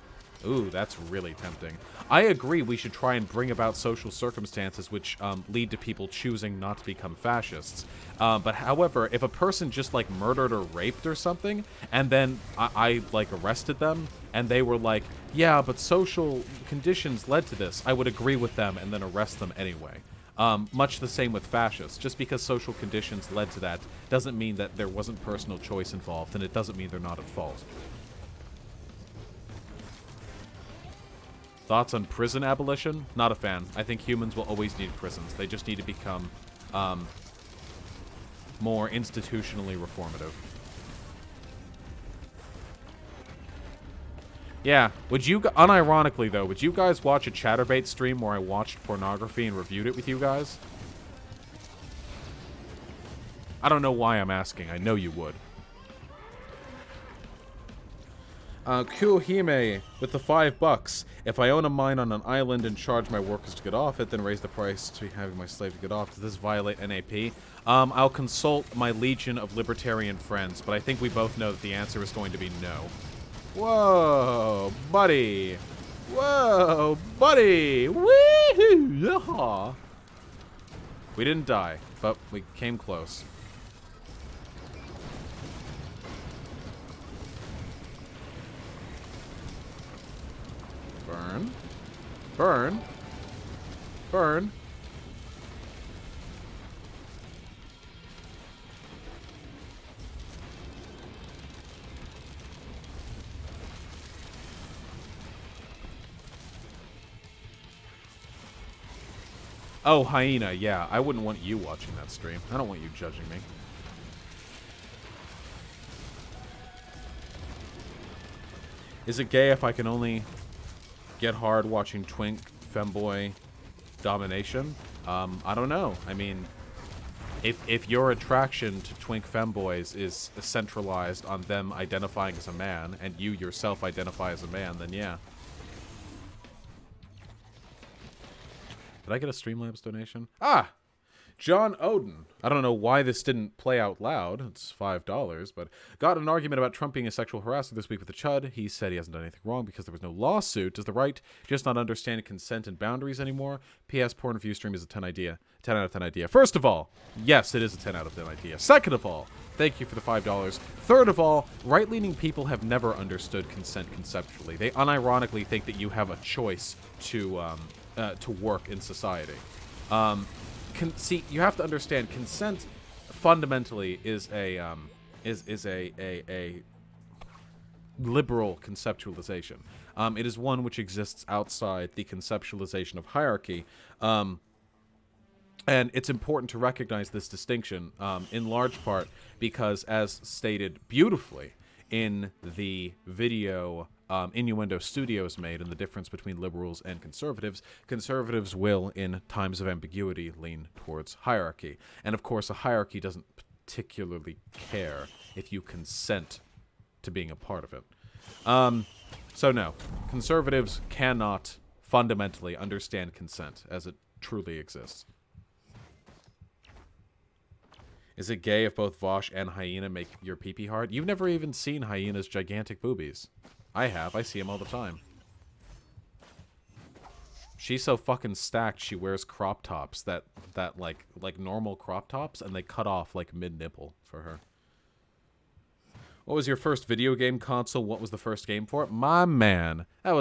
ooh, that's really tempting. I agree we should try and bring about social circumstances which lead to people choosing not to become fascists. But however, if a person just like murdered or raped or something, and then I like arrested them, and they were like, yeah, but social conditions led to this, I would agree with them and then arrest them anyway. Much the same with fascists. Just because social conditions led to that doesn't mean that there wasn't personal choice involved, and it doesn't mean they're not at fault. Thoughts on prison abolition? Not a fan. I think humans will always need prisons. They just need to become more institutionally reformative. Yeah, unironically though, would you guys watch a Chatterbait stream where I watched pornography and reviewed it with you guys? I don't know why I'm asking, I know you would. Kuhime with the $5. If I own a mine on an island and charge my workers to get off it, then raise the price to having my slave to get off, does this violate NAP? I'll consult my legion of libertarian friends, but I think we both know that the answer is going to be no. Whoa, buddy. Whoa, buddy. Woohoo! Yaha. We didn't die, but we came close. Burn. Burn. Burn. Oh, Hyena, yeah. I wouldn't want you watching that stream. I don't want you judging me. Is it gay if I can only get hard watching twink femboy domination? I don't know. I mean, if your attraction to twink femboys is centralized on them identifying as a man, and you yourself identify as a man, then yeah. Did I get a Streamlabs donation? Ah! John Oden. I don't know why this didn't play out loud. It's $5, but got in an argument about Trump being a sexual harasser this week with the Chud. He said he hasn't done anything wrong because there was no lawsuit. Does the right just not understand consent and boundaries anymore? P.S. Porn review stream is a 10 out of 10 idea. First of all, yes, it is a 10 out of 10 idea. Second of all, thank you for the $5. Third of all, right-leaning people have never understood consent conceptually. They unironically think that you have a choice to work in society. See, you have to understand, consent fundamentally is a liberal conceptualization. It is one which exists outside the conceptualization of hierarchy. And it's important to recognize this distinction, in large part because, as stated beautifully in the video Innuendo Studios made, and the difference between liberals and conservatives will, in times of ambiguity, lean towards hierarchy. And of course, a hierarchy doesn't particularly care if you consent to being a part of it. So no, conservatives cannot fundamentally understand consent as it truly exists. Is it gay if both Vosh and Hyena make your pee-pee hard? You've never even seen Hyena's gigantic boobies. I have. I see them all the time. She's so fucking stacked, she wears crop tops that like normal crop tops, and they cut off like mid-nipple for her. What was your first video game console? What was the first game for it? My man. Me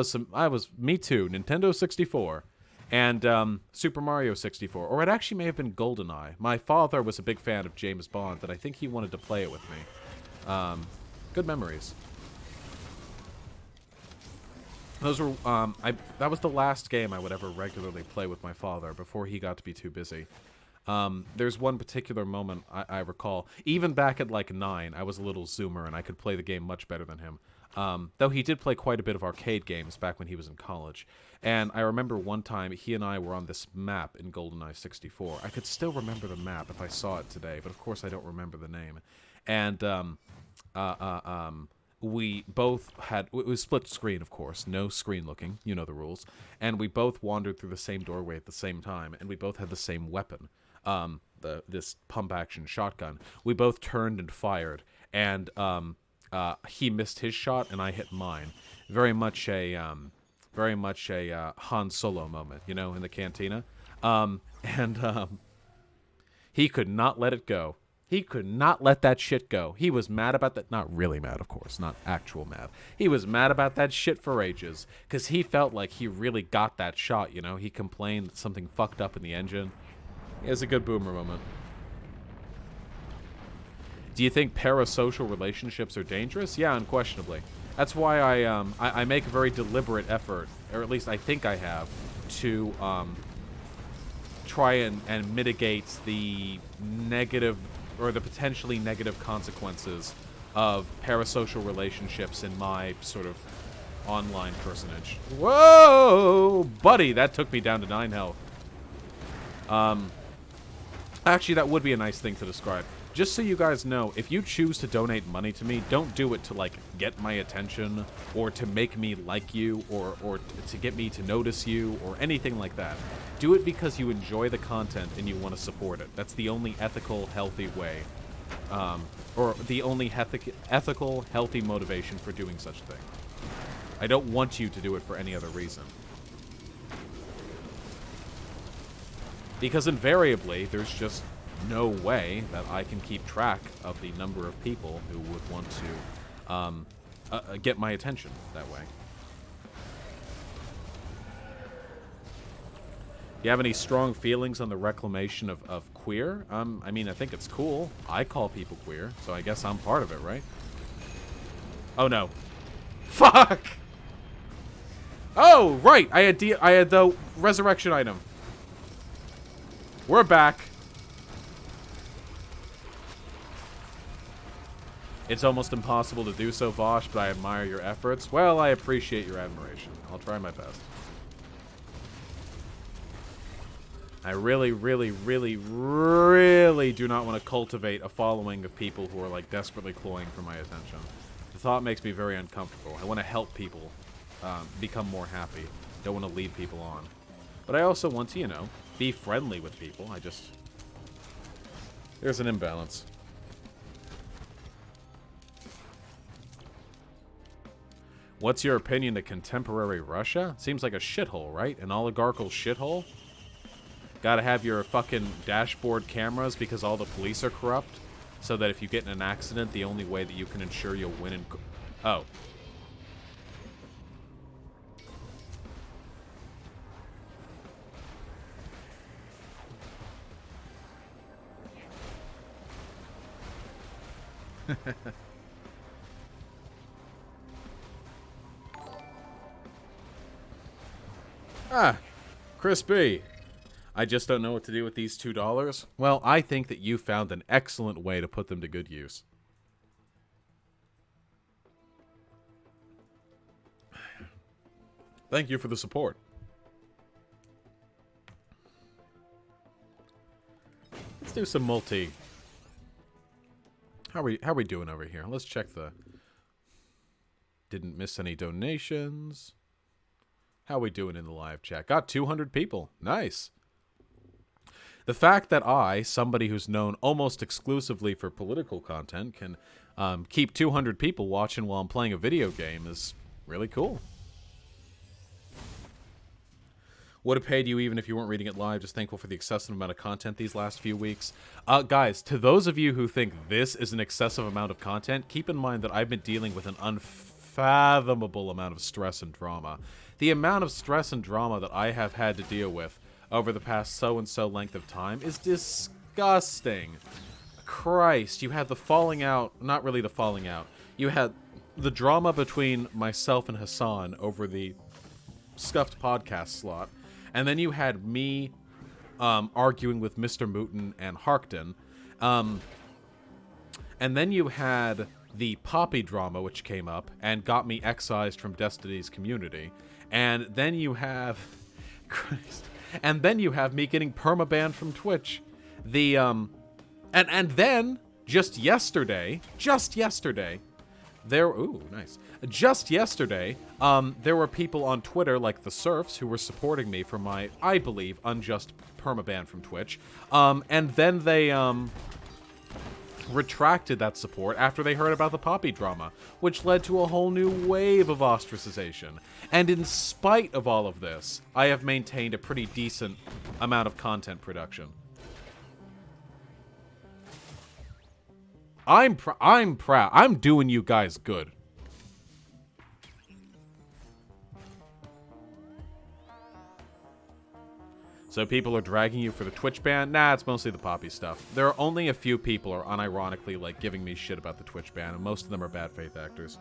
too. Nintendo 64. And Super Mario 64. Or it actually may have been GoldenEye. My father was a big fan of James Bond, and I think he wanted to play it with me. Good memories. Those were, that was the last game I would ever regularly play with my father before he got to be too busy. There's one particular moment I recall. Even back at like 9, I was a little zoomer and I could play the game much better than him. Though he did play quite a bit of arcade games back when he was in college. And I remember one time he and I were on this map in GoldenEye 64. I could still remember the map if I saw it today, but of course I don't remember the name. And we both had, it was split screen, of course, no screen looking, you know the rules. And we both wandered through the same doorway at the same time, and we both had the same weapon, this pump action shotgun. We both turned and fired, and he missed his shot and I hit mine. Very much a Han Solo moment, you know, in the cantina. He could not let it go. He could not let that shit go. He was mad about that. Not really mad, of course. Not actual mad. He was mad about that shit for ages. Because he felt like he really got that shot, you know? He complained that something fucked up in the engine. It was a good boomer moment. Do you think parasocial relationships are dangerous? Yeah, unquestionably. That's why I make a very deliberate effort, or at least I think I have, to try and mitigate the negative, or the potentially negative consequences of parasocial relationships in my sort of online personage. Whoa! Buddy, that took me down to 9 health. Actually, that would be a nice thing to describe. Just so you guys know, if you choose to donate money to me, don't do it to, like, get my attention, or to make me like you, or to get me to notice you, or anything like that. Do it because you enjoy the content and you want to support it. That's the only ethical, healthy way. Or the only ethical, healthy motivation for doing such a thing. I don't want you to do it for any other reason. Because invariably, there's just no way that I can keep track of the number of people who would want to get my attention that way. You have any strong feelings on the reclamation of queer? I mean, I think it's cool. I call people queer, so I guess I'm part of it, right? Oh no. Fuck! Oh, right! I had the resurrection item. We're back. It's almost impossible to do so, Vosh, but I admire your efforts. Well, I appreciate your admiration. I'll try my best. I really, really, really, really do not want to cultivate a following of people who are, like, desperately cloying for my attention. The thought makes me very uncomfortable. I want to help people become more happy. Don't want to lead people on. But I also want to, you know, be friendly with people. There's an imbalance. What's your opinion of contemporary Russia? Seems like a shithole, right? An oligarchical shithole? Gotta have your fucking dashboard cameras because all the police are corrupt? So that if you get in an accident, the only way that you can ensure you'll win in... Oh. Ah, Chris B. I just don't know what to do with these $2. Well, I think that you found an excellent way to put them to good use. Thank you for the support. Let's do some multi. How are we doing over here? Let's check the. Didn't miss any donations. How are we doing in the live chat? Got 200 people. Nice. The fact that I, somebody who's known almost exclusively for political content, can keep 200 people watching while I'm playing a video game is really cool. Would have paid you even if you weren't reading it live. Just thankful for the excessive amount of content these last few weeks. Guys, to those of you who think this is an excessive amount of content, keep in mind that I've been dealing with an unfathomable amount of stress and drama. The amount of stress and drama that I have had to deal with over the past so-and-so length of time is disgusting. Christ, you had the falling out, not really the falling out. You had the drama between myself and Hassan over the Scuffed podcast slot. And then you had me arguing with Mr. Mooten and Harkton. And then you had the Poppy drama, which came up and got me excised from Destiny's community. And then you have... Christ. And then you have me getting permabanned from Twitch. The, and then, just yesterday, there, ooh, nice. Just yesterday, there were people on Twitter, like the Surfs, who were supporting me for my, I believe, unjust permaban from Twitch. And then they, retracted that support after they heard about the Poppy drama, which led to a whole new wave of ostracization. And in spite of all of this, I have maintained a pretty decent amount of content production. I'm proud. I'm doing you guys good. So people are dragging you for the Twitch ban? Nah, it's mostly the Poppy stuff. There are only a few people who are unironically, like, giving me shit about the Twitch ban, and most of them are bad faith actors.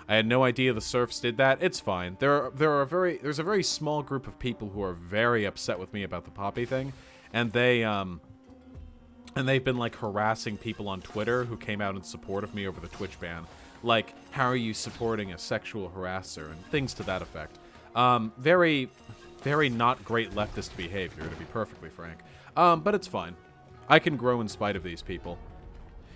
I had no idea the Surfs did that. It's fine. There's a very small group of people who are very upset with me about the Poppy thing, and they've been, like, harassing people on Twitter who came out in support of me over the Twitch ban. Like, how are you supporting a sexual harasser, and things to that effect. Very, very not great leftist behavior, to be perfectly frank. But it's fine. I can grow in spite of these people.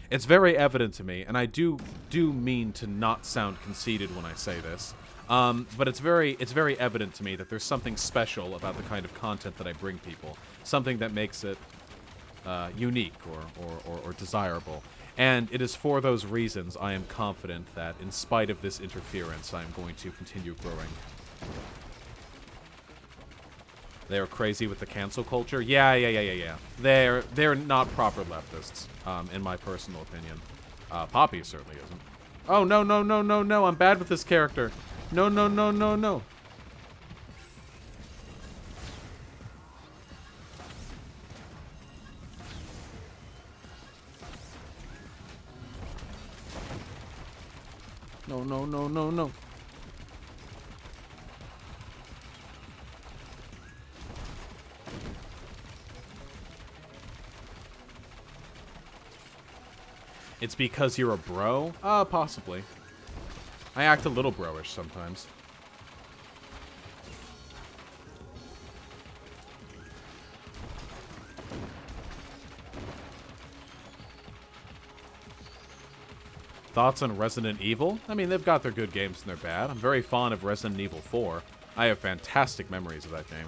It's very evident to me, and I do mean to not sound conceited when I say this, but it's very evident to me that there's something special about the kind of content that I bring people. Something that makes it unique or desirable. And it is for those reasons I am confident that, in spite of this interference, I am going to continue growing. They're crazy with the cancel culture? Yeah. They're not proper leftists, in my personal opinion. Poppy certainly isn't. Oh, no, I'm bad with this character. No. No. It's because you're a bro? Possibly. I act a little bro-ish sometimes. Thoughts on Resident Evil? I mean, they've got their good games and their bad. I'm very fond of Resident Evil 4. I have fantastic memories of that game.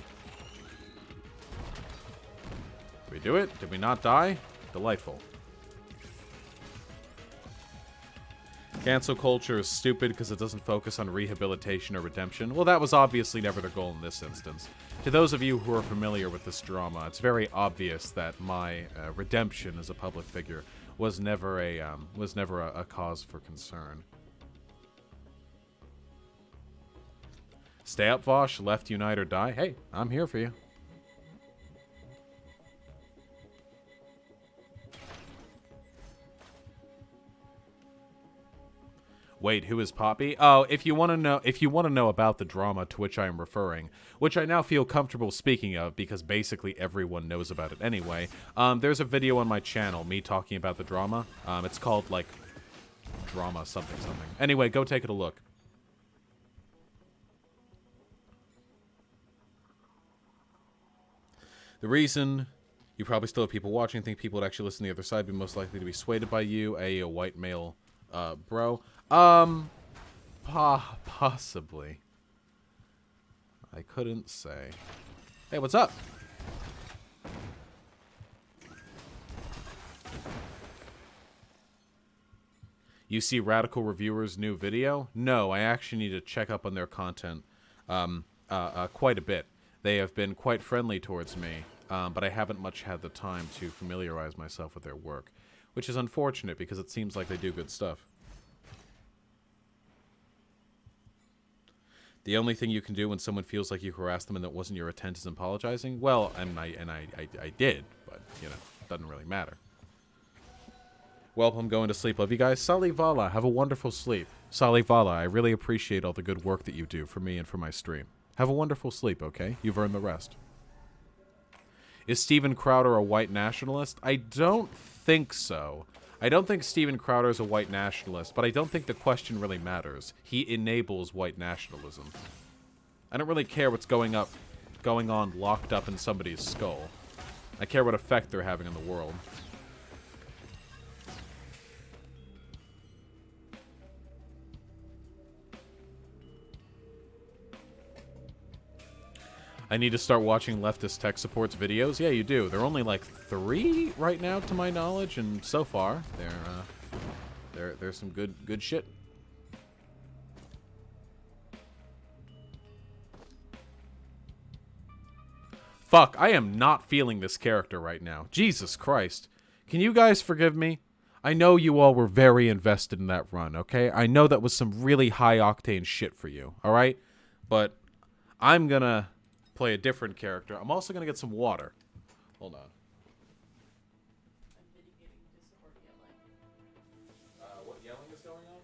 Did we do it? Did we not die? Delightful. Cancel culture is stupid because it doesn't focus on rehabilitation or redemption. Well, that was obviously never the goal in this instance. To those of you who are familiar with this drama, it's very obvious that my redemption as a public figure was never a cause for concern. Stay up, Vosh. Left, unite, or die. Hey, I'm here for you. Wait, who is Poppy? Oh, if you want to know about the drama to which I am referring, which I now feel comfortable speaking of because basically everyone knows about it anyway. There's a video on my channel, me talking about the drama. It's called like drama something. Anyway, go take it a look. The reason you probably still have people watching, think people would actually listen to the other side, be most likely to be swayed by you, a white male, bro. Possibly. I couldn't say. Hey, what's up? You see Radical Reviewers' new video? No, I actually need to check up on their content quite a bit. They have been quite friendly towards me, but I haven't much had the time to familiarize myself with their work, which is unfortunate because it seems like they do good stuff. The only thing you can do when someone feels like you harassed them and that wasn't your intent is apologizing? Well, I did, but, you know, it doesn't really matter. Well, I'm going to sleep. Love you guys. Salivala, have a wonderful sleep. Salivala, I really appreciate all the good work that you do for me and for my stream. Have a wonderful sleep, okay? You've earned the rest. Is Steven Crowder a white nationalist? I don't think so. I don't think Steven Crowder is a white nationalist, but I don't think the question really matters. He enables white nationalism. I don't really care what's going on locked up in somebody's skull. I care what effect they're having on the world. I need to start watching leftist tech supports videos. Yeah, you do. There are only like 3 right now, to my knowledge, and so far, there's some good shit. Fuck, I am not feeling this character right now. Jesus Christ. Can you guys forgive me? I know you all were very invested in that run, okay? I know that was some really high-octane shit for you, alright? But I'm gonna play a different character. I'm also gonna get some water. Hold on. I'm mitigating Discord yelling. What yelling is going on?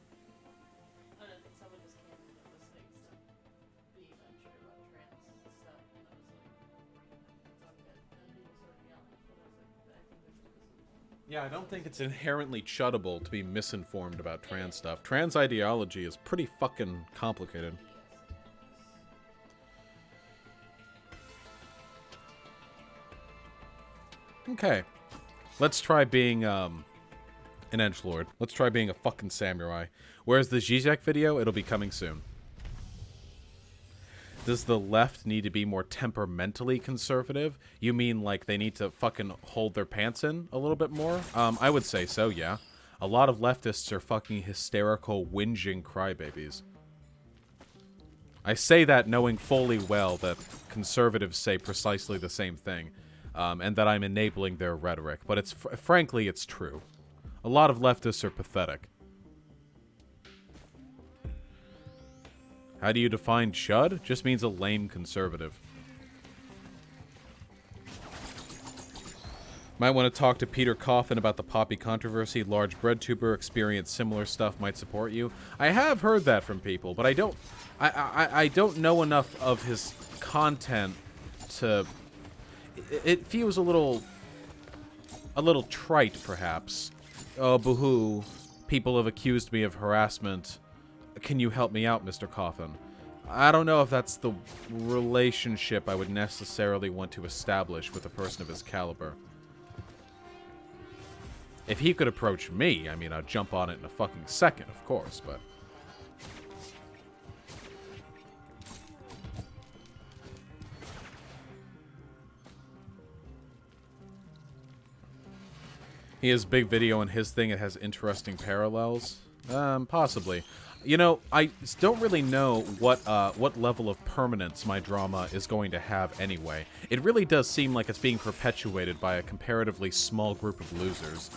I don't think someone just came in that was saying stuff, being unsure about trans stuff, and I was like, it's all good. And people started yelling, but I was like, I think there's just Yeah, I don't think it's inherently chuttable to be misinformed about trans stuff. Trans ideology is pretty fucking complicated. Okay. Let's try being, an edgelord. Let's try being a fucking samurai. Where's the Zizek video? It'll be coming soon. Does the left need to be more temperamentally conservative? You mean like they need to fucking hold their pants in a little bit more? I would say so, yeah. A lot of leftists are fucking hysterical, whinging crybabies. I say that knowing fully well that conservatives say precisely the same thing. And that I'm enabling their rhetoric. But it's frankly, it's true. A lot of leftists are pathetic. How do you define chud? Just means a lame conservative. Might want to talk to Peter Coffin about the Poppy controversy. Large breadtuber experienced similar stuff might support you. I have heard that from people, but I don't know enough of his content to... It feels a little trite, perhaps. Oh, boo-hoo. People have accused me of harassment. Can you help me out, Mr. Coffin? I don't know if that's the relationship I would necessarily want to establish with a person of his caliber. If he could approach me, I mean, I'd jump on it in a fucking second, of course, but... He has big video on his thing. It has interesting parallels. Possibly. You know, I don't really know what level of permanence my drama is going to have anyway. It really does seem like it's being perpetuated by a comparatively small group of losers,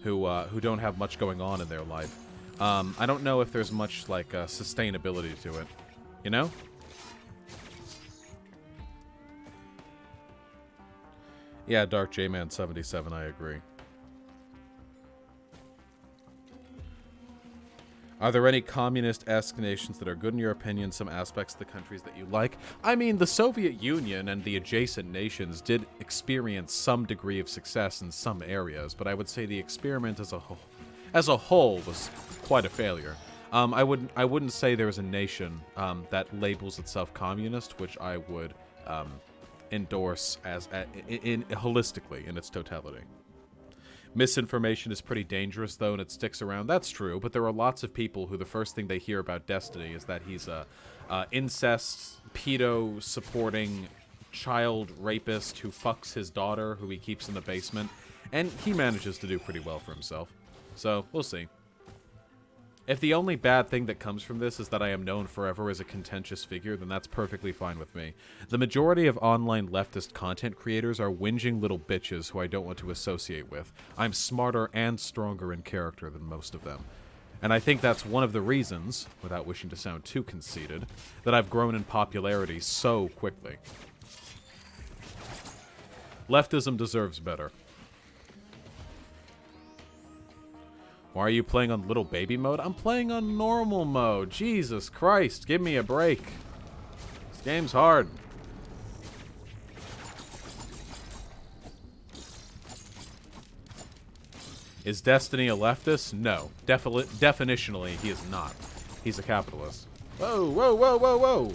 who don't have much going on in their life. I don't know if there's much like sustainability to it. You know? Yeah, Dark J-Man 77, I agree. Are there any communist-esque nations that are good in your opinion, some aspects of the countries that you like? I mean, the Soviet Union and the adjacent nations did experience some degree of success in some areas, but I would say the experiment as a whole was quite a failure. I wouldn't say there's a nation that labels itself communist, which I would endorse as holistically in its totality. Misinformation is pretty dangerous, though, and it sticks around. That's true, but there are lots of people who the first thing they hear about Destiny is that he's a incest, pedo-supporting child rapist who fucks his daughter, who he keeps in the basement, and he manages to do pretty well for himself. So, we'll see. If the only bad thing that comes from this is that I am known forever as a contentious figure, then that's perfectly fine with me. The majority of online leftist content creators are whinging little bitches who I don't want to associate with. I'm smarter and stronger in character than most of them. And I think that's one of the reasons, without wishing to sound too conceited, that I've grown in popularity so quickly. Leftism deserves better. Why are you playing on little baby mode? I'm playing on normal mode. Jesus Christ, give me a break. This game's hard. Is Destiny a leftist? No. Definitionally, he is not. He's a capitalist. Whoa, whoa, whoa, whoa, whoa!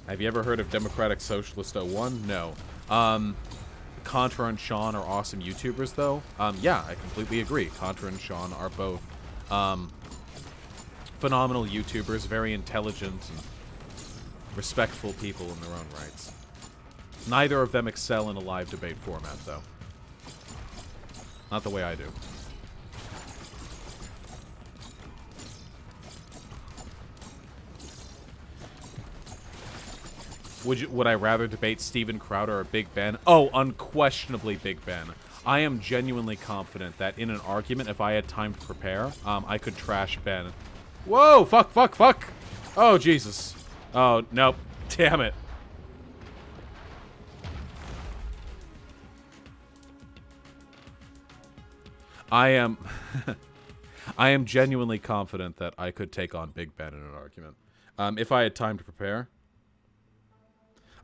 Have you ever heard of Democratic Socialist 01? No. Contra and Sean are awesome YouTubers, though. Yeah, I completely agree. Contra and Sean are both phenomenal YouTubers, very intelligent and respectful people in their own rights. Neither of them excel in a live debate format, though. Not the way I do. Would I rather debate Steven Crowder or Big Ben? Oh, unquestionably Big Ben. I am genuinely confident that in an argument, if I had time to prepare, I could trash Ben. Whoa! Fuck, fuck, fuck! Oh, Jesus. Oh, nope. Damn it. I am... I am genuinely confident that I could take on Big Ben in an argument. If I had time to prepare...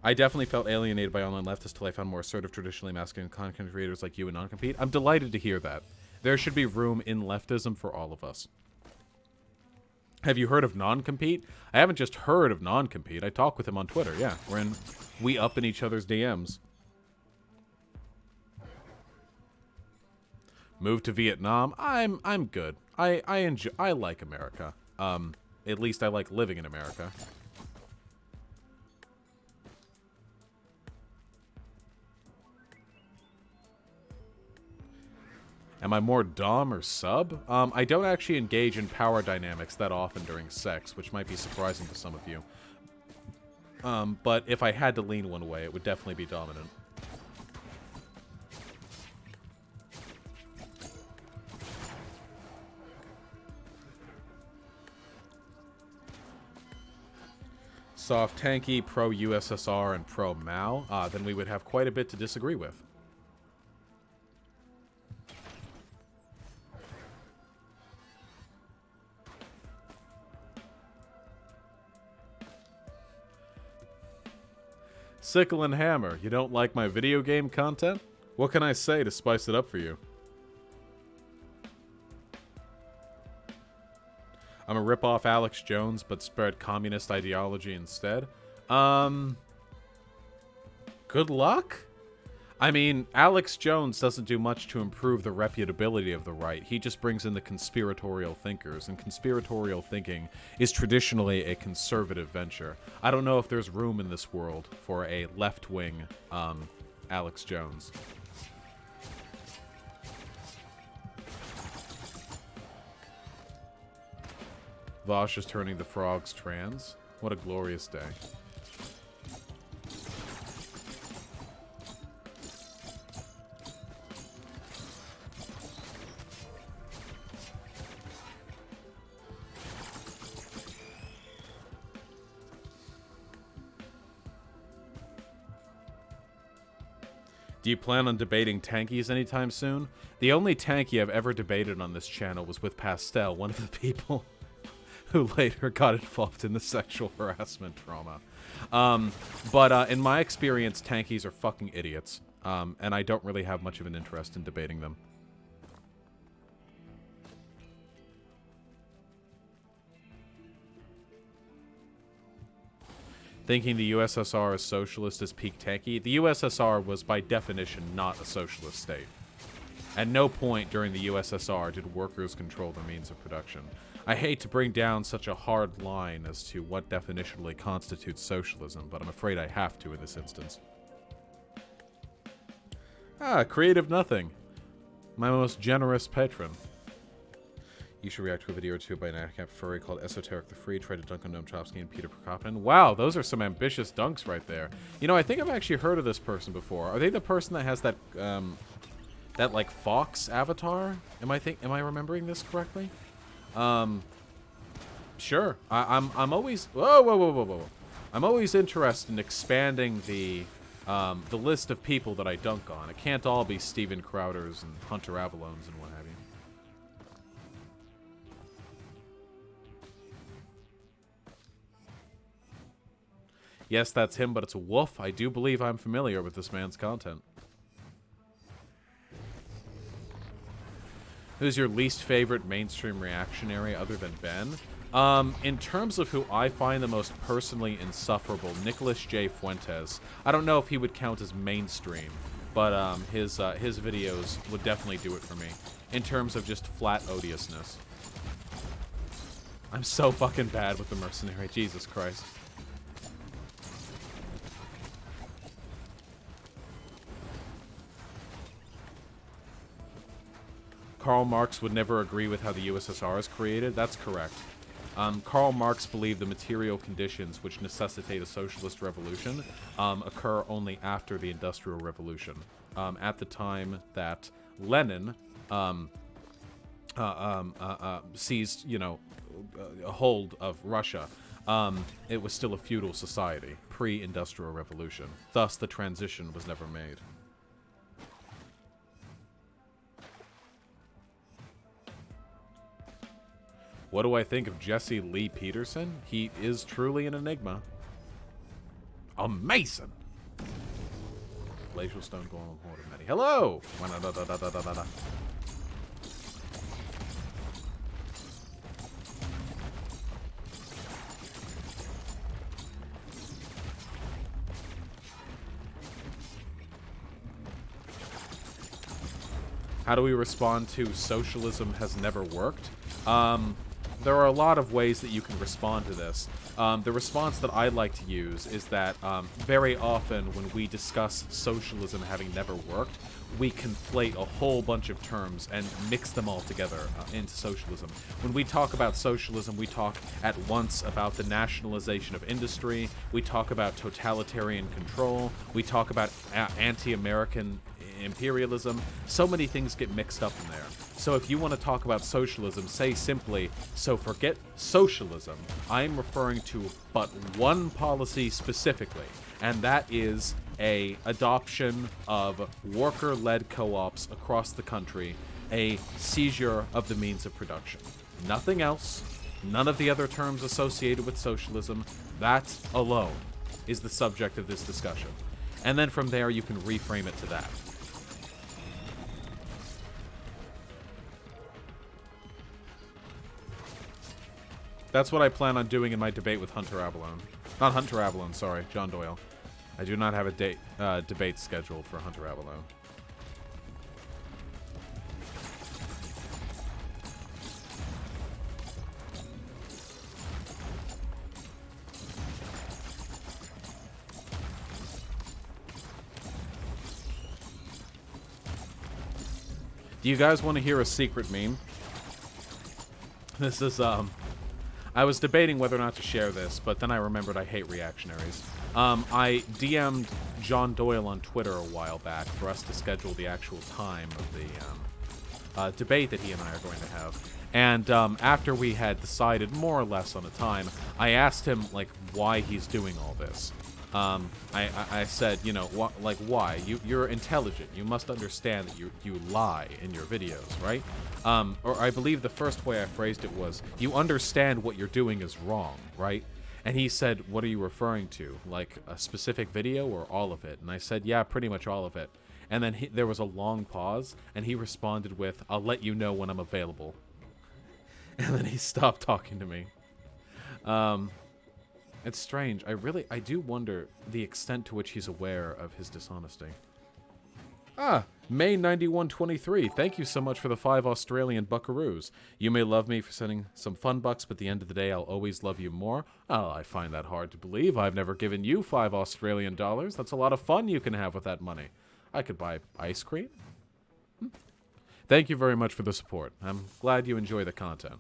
I definitely felt alienated by online leftists till I found more assertive, traditionally masculine content creators like you and Non-Compete. I'm delighted to hear that. There should be room in leftism for all of us. Have you heard of Non-Compete? I haven't just heard of Non-Compete. I talk with him on Twitter, yeah. We up in each other's DMs. Move to Vietnam? I'm good. I like America. At least I like living in America. Am I more dom or sub? I don't actually engage in power dynamics that often during sex, which might be surprising to some of you. But if I had to lean one way, it would definitely be dominant. Soft tanky, pro-USSR, and pro-Mao, then we would have quite a bit to disagree with. Sickle and Hammer, you don't like my video game content? What can I say to spice it up for you? I'm a rip-off Alex Jones, but spread communist ideology instead. Good luck? I mean, Alex Jones doesn't do much to improve the reputability of the right. He just brings in the conspiratorial thinkers, and conspiratorial thinking is traditionally a conservative venture. I don't know if there's room in this world for a left-wing Alex Jones. Vosh is turning the frogs trans. What a glorious day. Do you plan on debating tankies anytime soon? The only tanky I've ever debated on this channel was with Pastel, one of the people who later got involved in the sexual harassment trauma. But in my experience, tankies are fucking idiots. And I don't really have much of an interest in debating them. Thinking the USSR is socialist is peak tanky. The USSR was by definition not a socialist state. At no point during the USSR did workers control the means of production. I hate to bring down such a hard line as to what definitionally constitutes socialism, but I'm afraid I have to in this instance. Ah, Creative Nothing. My most generous patron. You should react to a video or two by Nightcap Furry called Esoteric the Free. Try to dunk on Noam Chomsky and Peter Prokopin. Wow, those are some ambitious dunks right there. You know, I think I've actually heard of this person before. Are they the person that has that, that like fox avatar? Am I remembering this correctly? Sure. I'm always whoa. I'm always interested in expanding the list of people that I dunk on. It can't all be Steven Crowders and Hunter Avallones and what have you. Yes, that's him, but it's a wolf. I do believe I'm familiar with this man's content. Who's your least favorite mainstream reactionary other than Ben? In terms of who I find the most personally insufferable, Nicholas J. Fuentes. I don't know if he would count as mainstream, but his videos would definitely do it for me. In terms of just flat odiousness. I'm so fucking bad with the mercenary. Jesus Christ. Karl Marx would never agree with how the USSR is created. That's correct. Karl Marx believed the material conditions which necessitate a socialist revolution occur only after the Industrial Revolution. At the time that Lenin seized, you know, a hold of Russia, it was still a feudal society, pre-Industrial Revolution. Thus, the transition was never made. What do I think of Jesse Lee Peterson? He is truly an enigma. A Mason! Glacial Stone Golem Horde of Many. Hello! How do we respond to socialism has never worked? There are a lot of ways that you can respond to this. The response that I like to use is that very often when we discuss socialism having never worked, we conflate a whole bunch of terms and mix them all together into socialism. When we talk about socialism, we talk at once about the nationalization of industry, we talk about totalitarian control, we talk about anti-American imperialism. So many things get mixed up in there. So if you want to talk about socialism, say simply, so forget socialism. I'm referring to but one policy specifically, and that is a adoption of worker-led co-ops across the country, a seizure of the means of production. Nothing else, none of the other terms associated with socialism. That alone is the subject of this discussion. And then from there you can reframe it to that. That's what I plan on doing in my debate with Hunter Avalone. Not Hunter Avalone, sorry, John Doyle. I do not have a debate scheduled for Hunter Avalone. Do you guys want to hear a secret meme? This is, I was debating whether or not to share this, but then I remembered I hate reactionaries. I DM'd John Doyle on Twitter a while back for us to schedule the actual time of the debate that he and I are going to have. And after we had decided more or less on a time, I asked him, like, why he's doing all this. I said, you know, like, why? You're intelligent. You must understand that you lie in your videos, right? Or I believe the first way I phrased it was, you understand what you're doing is wrong, right? And he said, what are you referring to? Like a specific video or all of it? And I said, yeah, pretty much all of it. And then there was a long pause, and he responded with, I'll let you know when I'm available. And then he stopped talking to me. It's strange. I do wonder the extent to which he's aware of his dishonesty. Ah, May 9123. Thank you so much for the 5 Australian buckaroos. You may love me for sending some fun bucks, but at the end of the day, I'll always love you more. Oh, I find that hard to believe. I've never given you 5 Australian dollars. That's a lot of fun you can have with that money. I could buy ice cream. Thank you very much for the support. I'm glad you enjoy the content.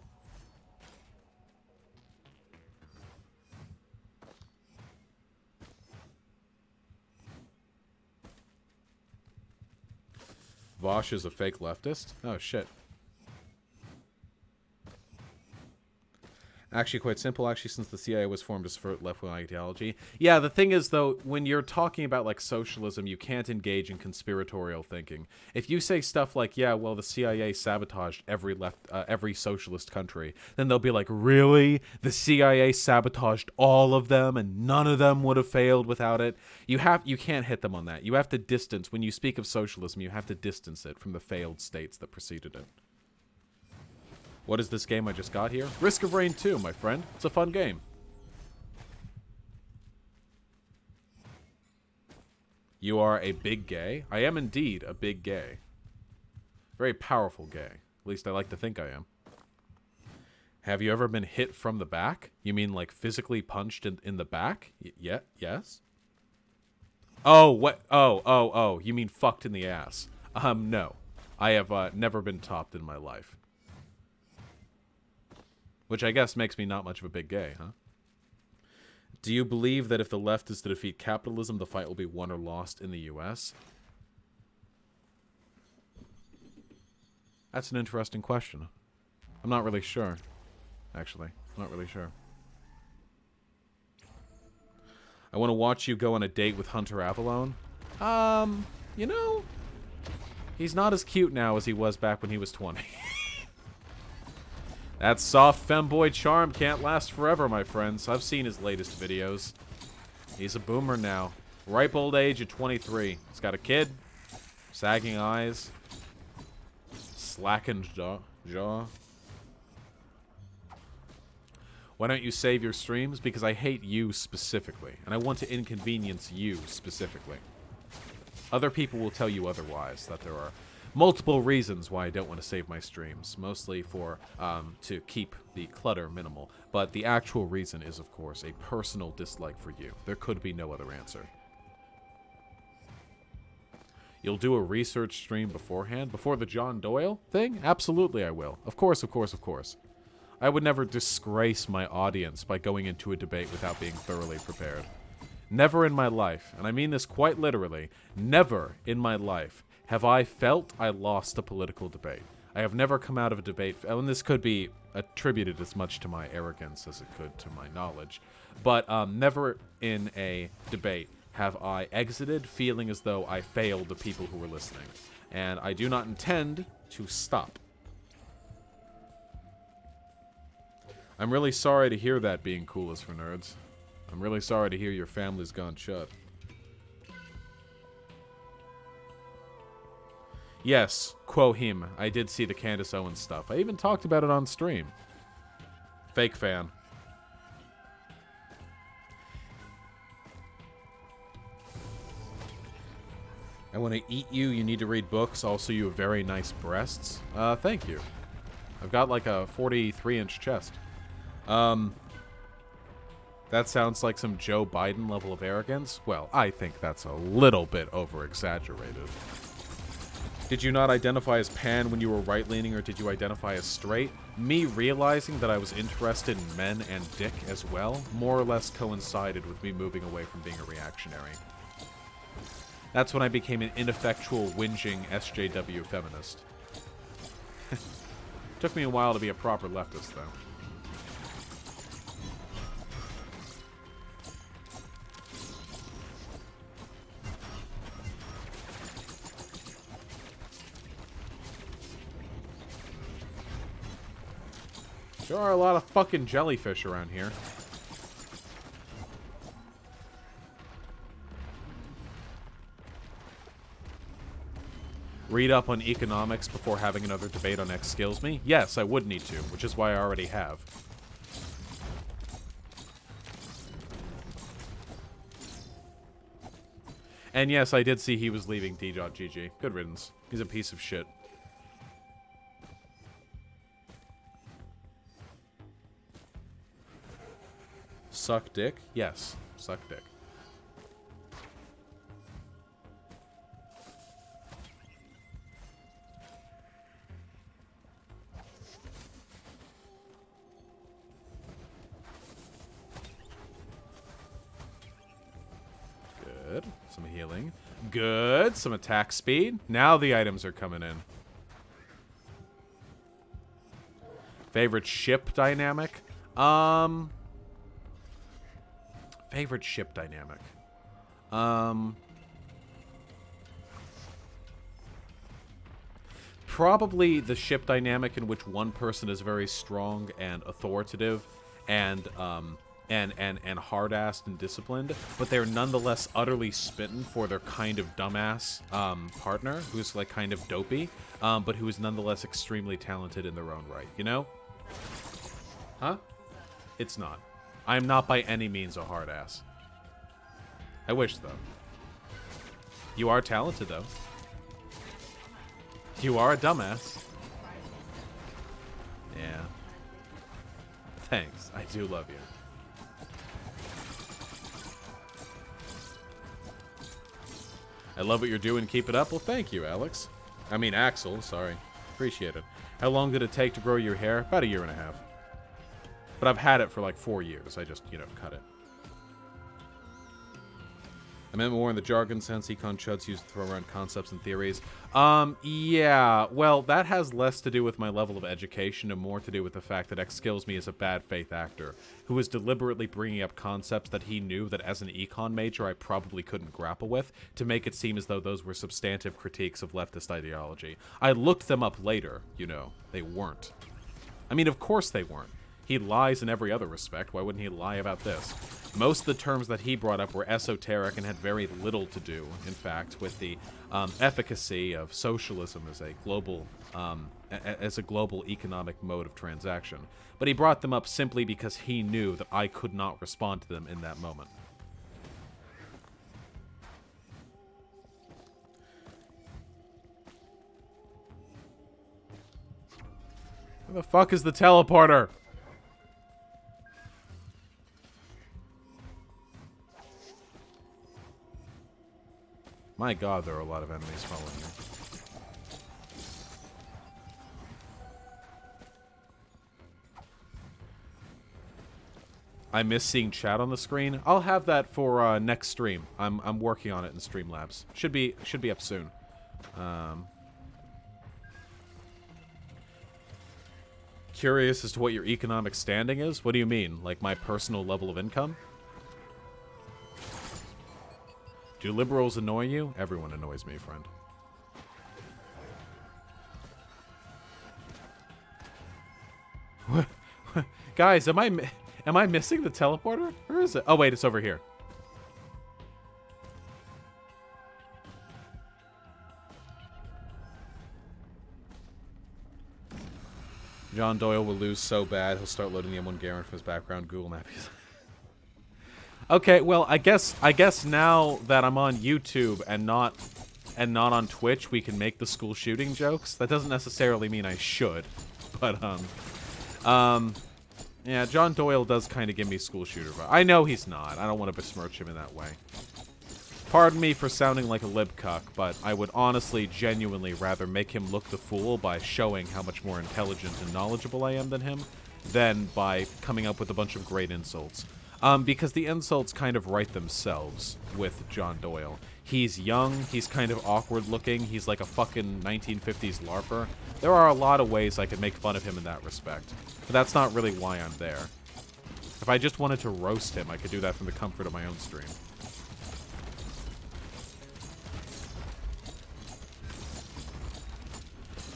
Vosh is a fake leftist? Oh, shit. Actually, quite simple, actually, since the CIA was formed to subvert left-wing ideology. Yeah, the thing is, though, when you're talking about, like, socialism, you can't engage in conspiratorial thinking. If you say stuff like, yeah, well, the CIA sabotaged every socialist country, then they'll be like, really? The CIA sabotaged all of them, and none of them would have failed without it? You can't hit them on that. You have to distance, when you speak of socialism, you have to distance it from the failed states that preceded it. What is this game I just got here? Risk of Rain 2, my friend. It's a fun game. You are a big gay? I am indeed a big gay. Very powerful gay. At least I like to think I am. Have you ever been hit from the back? You mean like physically punched in the back? Yeah, yes? Oh, what? Oh. You mean fucked in the ass. No. I have never been topped in my life. Which I guess makes me not much of a big gay, huh? Do you believe that if the left is to defeat capitalism, the fight will be won or lost in the US? That's an interesting question. I'm not really sure. Actually, I'm not really sure. I want to watch you go on a date with Hunter Avallone. You know, he's not as cute now as he was back when he was 20. That soft femboy charm can't last forever, my friends. I've seen his latest videos. He's a boomer now. Ripe old age of 23. He's got a kid, sagging eyes, slackened jaw. Why don't you save your streams? Because I hate you specifically, and I want to inconvenience you specifically. Other people will tell you otherwise, that there are multiple reasons why I don't want to save my streams, mostly for to keep the clutter minimal. But the actual reason is, of course, a personal dislike for you. There could be no other answer. You'll do a research stream beforehand? Before the John Doyle thing? Absolutely I will. Of course, of course, of course. I would never disgrace my audience by going into a debate without being thoroughly prepared. Never in my life, and I mean this quite literally, never in my life have I felt I lost a political debate. I have never come out of a debate, and this could be attributed as much to my arrogance as it could to my knowledge, but never in a debate have I exited feeling as though I failed the people who were listening. And I do not intend to stop. I'm really sorry to hear that, being cool is for nerds. I'm really sorry to hear your family's gone shut. Yes, quo him. I did see the Candace Owens stuff. I even talked about it on stream. Fake fan. I want to eat you. You need to read books. Also, you have very nice breasts. Thank you. I've got like a 43-inch chest. That sounds like some Joe Biden level of arrogance. Well, I think that's a little bit over-exaggerated. Did you not identify as pan when you were right-leaning, or did you identify as straight? Me realizing that I was interested in men and dick as well more or less coincided with me moving away from being a reactionary. That's when I became an ineffectual, whinging SJW feminist. Took me a while to be a proper leftist, though. There are a lot of fucking jellyfish around here. Read up on economics before having another debate on X Skills Me? Yes, I would need to, which is why I already have. And yes, I did see he was leaving D.GG. Good riddance. He's a piece of shit. Suck dick? Yes, suck dick. Good. Some healing. Good. Some attack speed. Now the items are coming in. Favorite ship dynamic? Favorite ship dynamic. Probably the ship dynamic in which one person is very strong and authoritative and hard-assed and disciplined, but they're nonetheless utterly smitten for their kind of dumbass partner who's like kind of dopey, but who is nonetheless extremely talented in their own right, you know? Huh? It's not. I am not by any means a hard ass. I wish, though. You are talented, though. You are a dumbass. Yeah. Thanks. I do love you. I love what you're doing. Keep it up. Well, thank you, Alex. I mean, Axel. Sorry. Appreciate it. How long did it take to grow your hair? About 1.5 years. But I've had it for like 4 years. I just, you know, cut it. I meant more in the jargon sense. Econ chuds used to throw around concepts and theories. Yeah. Well, that has less to do with my level of education and more to do with the fact that X Skills Me is a bad faith actor who is deliberately bringing up concepts that he knew that as an econ major I probably couldn't grapple with to make it seem as though those were substantive critiques of leftist ideology. I looked them up later, you know. They weren't. I mean, of course they weren't. He lies in every other respect. Why wouldn't he lie about this? Most of the terms that he brought up were esoteric and had very little to do, in fact, with the efficacy of socialism as a global economic mode of transaction. But he brought them up simply because he knew that I could not respond to them in that moment. Where the fuck is the teleporter? My god, there are a lot of enemies following me. I miss seeing chat on the screen. I'll have that for next stream. I'm working on it in Streamlabs. Should be up soon. Curious as to what your economic standing is? What do you mean? Like my personal level of income? Do liberals annoy you? Everyone annoys me, friend. Guys, am I missing the teleporter? Where is it? Oh wait, it's over here. John Doyle will lose so bad he'll start loading the M1 Garand from his background Google Map. Okay, well, I guess now that I'm on YouTube and not on Twitch, we can make the school shooting jokes. That doesn't necessarily mean I should, but yeah, John Doyle does kind of give me school shooter vibe. I know he's not. I don't want to besmirch him in that way. Pardon me for sounding like a libcuck, but I would honestly, genuinely rather make him look the fool by showing how much more intelligent and knowledgeable I am than him, than by coming up with a bunch of great insults. Because the insults kind of write themselves with John Doyle. He's young, he's kind of awkward looking, he's like a fucking 1950s LARPer. There are a lot of ways I could make fun of him in that respect. But that's not really why I'm there. If I just wanted to roast him, I could do that from the comfort of my own stream.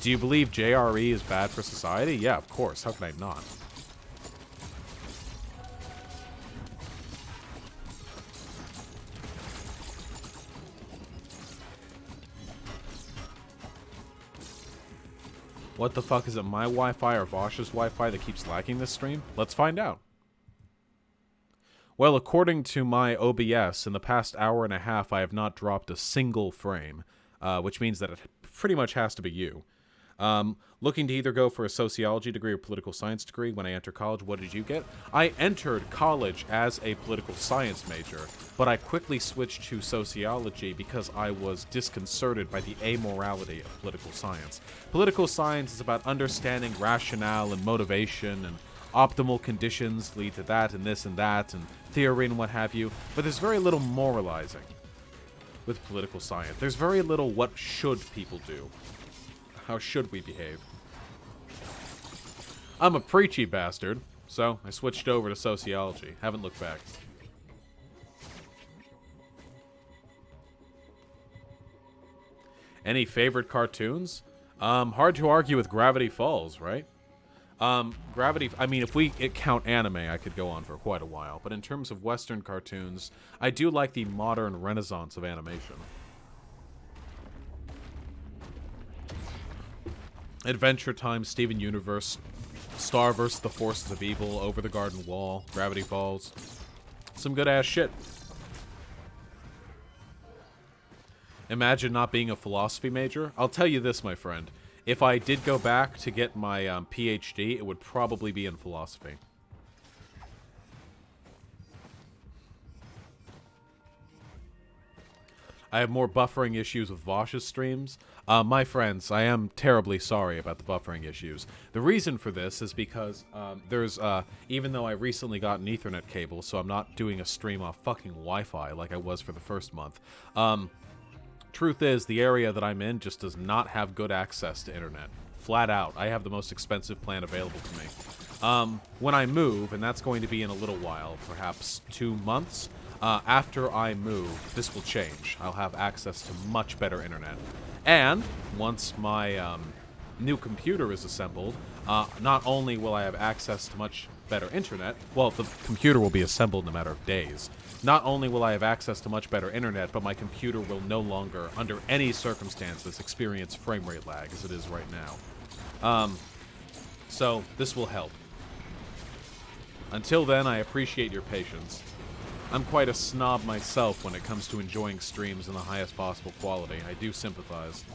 Do you believe JRE is bad for society? Yeah, of course. How can I not? What the fuck is it, my Wi-Fi or Vosh's Wi-Fi that keeps lagging this stream? Let's find out. Well, according to my OBS, in the past hour and a half, I have not dropped a single frame, which means that it pretty much has to be you. Looking to either go for a sociology degree or political science degree when I enter college. What did you get? I entered college as a political science major, but I quickly switched to sociology because I was disconcerted by the amorality of political science. Political science is about understanding rationale and motivation, and optimal conditions lead to that and this and that, and theory and what have you, but there's very little moralizing with political science. There's very little what should people do. How should we behave? I'm a preachy bastard, so I switched over to sociology. Haven't looked back. Any favorite cartoons? Hard to argue with Gravity Falls, right? Gravity, I mean, if we count anime, I could go on for quite a while. But in terms of Western cartoons, I do like the modern renaissance of animation. Adventure Time, Steven Universe, Star vs. the Forces of Evil, Over the Garden Wall, Gravity Falls. Some good-ass shit. Imagine not being a philosophy major. I'll tell you this, my friend. If I did go back to get my PhD, it would probably be in philosophy. I have more buffering issues with Vosh's streams. My friends, I am terribly sorry about the buffering issues. The reason for this is because even though I recently got an Ethernet cable, so I'm not doing a stream off fucking Wi-Fi like I was for the first month. Truth is, the area that I'm in just does not have good access to internet. Flat out. I have the most expensive plan available to me. When I move, and that's going to be in a little while, perhaps 2 months, after I move, this will change. I'll have access to much better internet. And once my new computer is assembled, not only will I have access to much better internet, well, the computer will be assembled in a matter of days. Not only will I have access to much better internet, but my computer will no longer, under any circumstances, experience frame rate lag as it is right now. So this will help. Until then, I appreciate your patience. I'm quite a snob myself when it comes to enjoying streams in the highest possible quality. I do sympathize.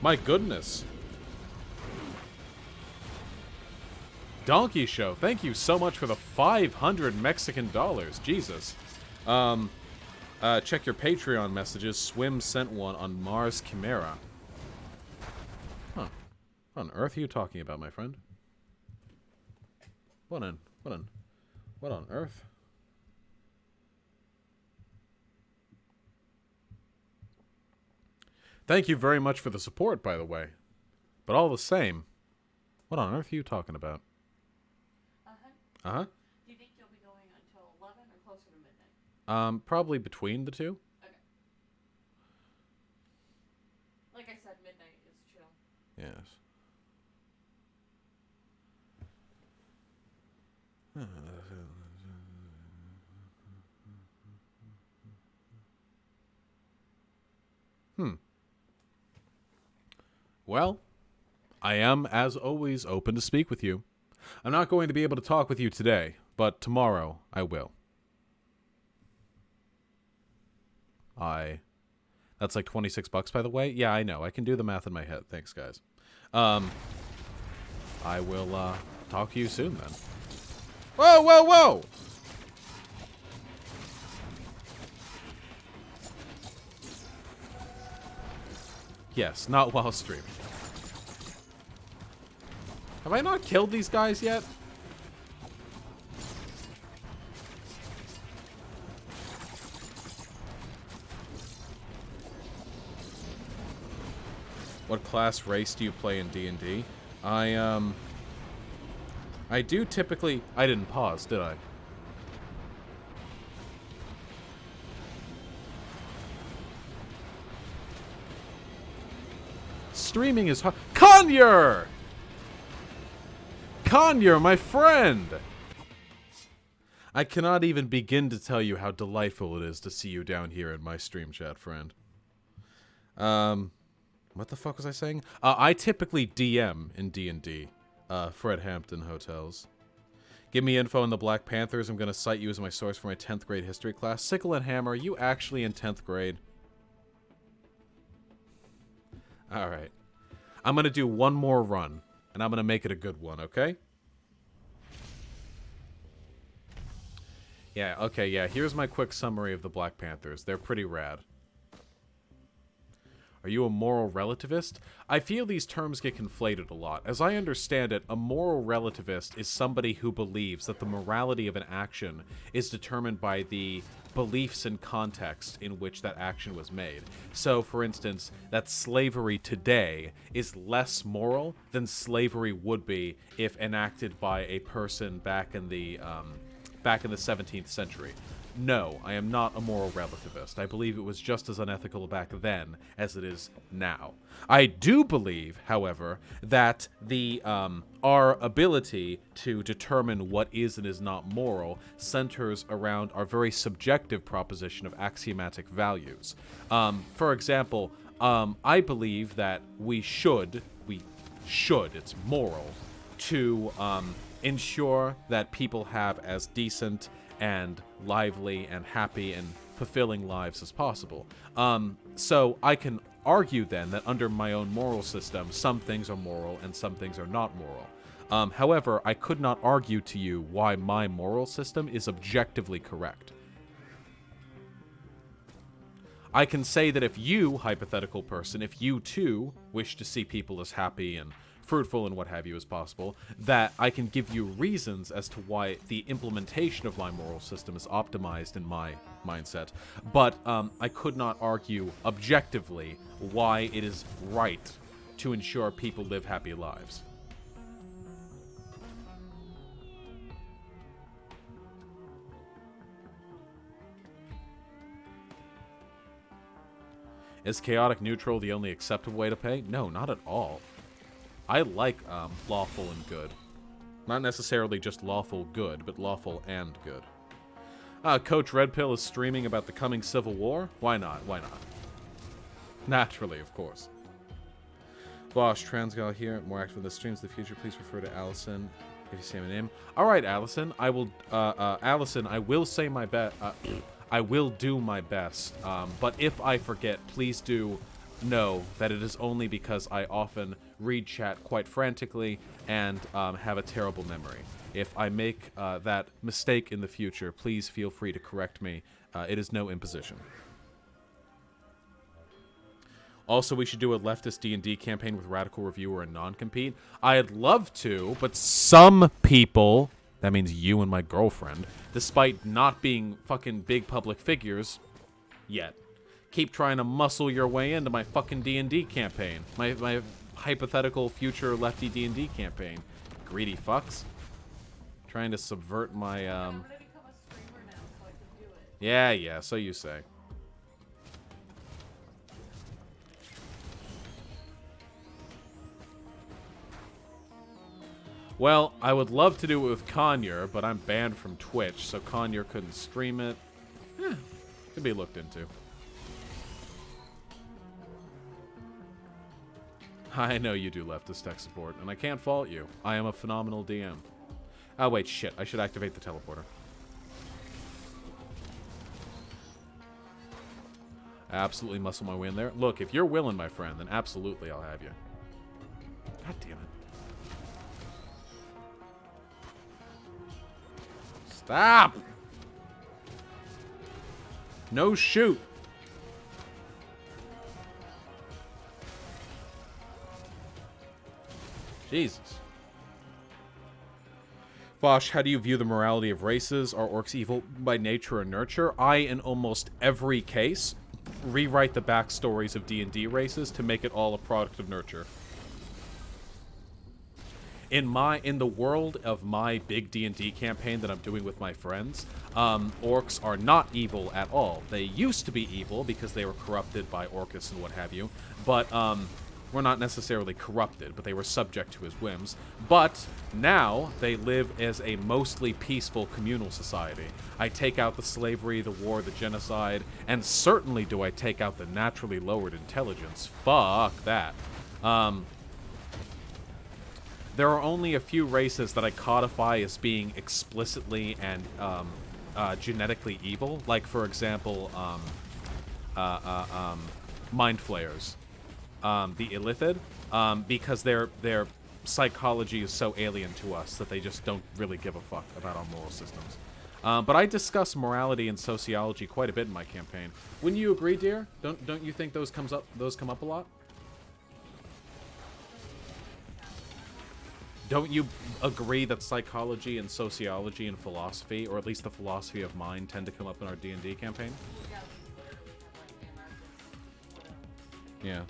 My goodness. Donkey Show, thank you so much for the 500 Mexican dollars. Jesus. Check your Patreon messages. Swim sent one on Mars Chimera. Huh. What on earth are you talking about, my friend? What on earth? Thank you very much for the support, by the way. But all the same, what on earth are you talking about? Uh-huh. Do you think you'll be going until 11 or closer to midnight? Probably between the two. Okay. Like I said, midnight is chill. Yes. Well, I am, as always, open to speak with you. I'm not going to be able to talk with you today, but tomorrow I will. That's like $26, by the way? Yeah, I know. I can do the math in my head. Thanks, guys. I will, talk to you soon, then. Whoa, whoa, whoa! Yes, not while streaming. Have I not killed these guys yet? What class race do you play in D&D? I do typically... I didn't pause, did I? Streaming is hard. Conyer! Conyer, my friend! I cannot even begin to tell you how delightful it is to see you down here in my stream chat, friend. What the fuck was I saying? I typically DM in D&D. Fred Hampton Hotels. Give me info on the Black Panthers. I'm going to cite you as my source for my 10th grade history class. Sickle and Hammer, are you actually in 10th grade? Alright. I'm going to do one more run, and I'm going to make it a good one, okay? Yeah, okay, yeah. Here's my quick summary of the Black Panthers. They're pretty rad. Are you a moral relativist? I feel these terms get conflated a lot. As I understand it, a moral relativist is somebody who believes that the morality of an action is determined by the beliefs and context in which that action was made. So, for instance, that slavery today is less moral than slavery would be if enacted by a person back in the 17th century. No, I am not a moral relativist. I believe it was just as unethical back then as it is now. I do believe, however, that our ability to determine what is and is not moral centers around our very subjective proposition of axiomatic values. For example, I believe that we should, it's moral, to ensure that people have as decent and lively and happy and fulfilling lives as possible. So I can argue then that under my own moral system, some things are moral and some things are not moral. However, I could not argue to you why my moral system is objectively correct. I can say that if you, hypothetical person, if you too wish to see people as happy and fruitful and what have you as possible, that I can give you reasons as to why the implementation of my moral system is optimized in my mindset, but I could not argue objectively why it is right to ensure people live happy lives. Is chaotic neutral the only acceptable way to pay? No, not at all. I like lawful and good. Not necessarily just lawful good, but lawful and good. Coach Redpill is streaming about the coming Civil War? Why not? Why not? Naturally, of course. Bosh, Transgal here, more active in the streams in the future. Please refer to Allison if you say my name. Alright, Allison. I will, Allison, I will say my best. I will do my best. But if I forget, please do know that it is only because I often read chat quite frantically and have a terrible memory. If I make that mistake in the future, please feel free to correct me. It is no imposition. Also, we should do a leftist D&D campaign with Radical Reviewer and non-compete. I'd love to, but some people, that means you and my girlfriend, despite not being fucking big public figures yet, keep trying to muscle your way into my fucking D&D campaign. My hypothetical future lefty D&D campaign. Greedy fucks. Trying to subvert my, I'm gonna become a streamer now so I can do it. Yeah, so you say. Well, I would love to do it with Conyer, but I'm banned from Twitch, so Conyer couldn't stream it. Could be looked into. I know you do leftist tech support, and I can't fault you. I am a phenomenal DM. Oh, wait, shit. I should activate the teleporter. Absolutely muscle my way in there. Look, if you're willing, my friend, then absolutely I'll have you. God damn it. Stop! No shoot! Jesus. Vosh, how do you view the morality of races? Are orcs evil by nature or nurture? I, in almost every case, rewrite the backstories of D&D races to make it all a product of nurture. In the world of my big D&D campaign that I'm doing with my friends, orcs are not evil at all. They used to be evil because they were corrupted by Orcus and what have you, but were not necessarily corrupted, but they were subject to his whims. But now they live as a mostly peaceful communal society. I take out the slavery, the war, the genocide, and certainly do I take out the naturally lowered intelligence. Fuck that. There are only a few races that I codify as being explicitly and genetically evil. Like, for example, Mind Flayers. The Illithid, because their psychology is so alien to us that they just don't really give a fuck about our moral systems. But I discuss morality and sociology quite a bit in my campaign. Wouldn't you agree, dear? Don't you think those come up a lot? Don't you agree that psychology and sociology and philosophy, or at least the philosophy of mind, tend to come up in our D&D campaign? Yeah.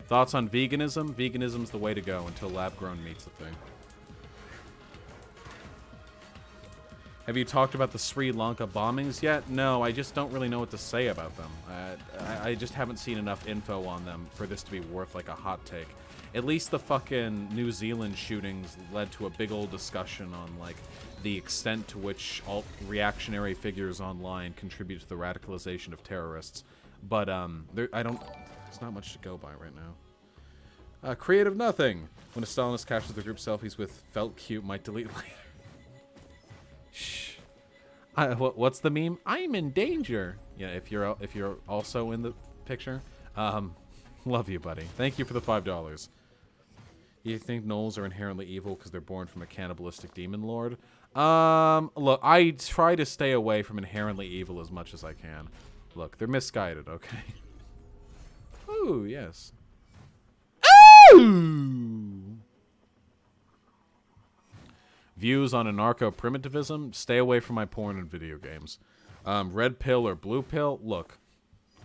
Thoughts on veganism? Veganism's the way to go until lab-grown meat's a thing. Have you talked about the Sri Lanka bombings yet? No, I just don't really know what to say about them. I just haven't seen enough info on them for this to be worth, like, a hot take. At least the fucking New Zealand shootings led to a big old discussion on, like, the extent to which alt-reactionary figures online contribute to the radicalization of terrorists. But, there's not much to go by right now. Creative nothing. When a Stalinist captures the group selfies with felt cute, might delete later. Shh. What's the meme? I'm in danger. Yeah, if you're also in the picture. Love you, buddy. Thank you for the $5. You think gnolls are inherently evil because they're born from a cannibalistic demon lord? Look, I try to stay away from inherently evil as much as I can. Look, they're misguided, okay? Ooh, yes. Ooh! Views on anarcho-primitivism? Stay away from my porn and video games. Red pill or blue pill? Look,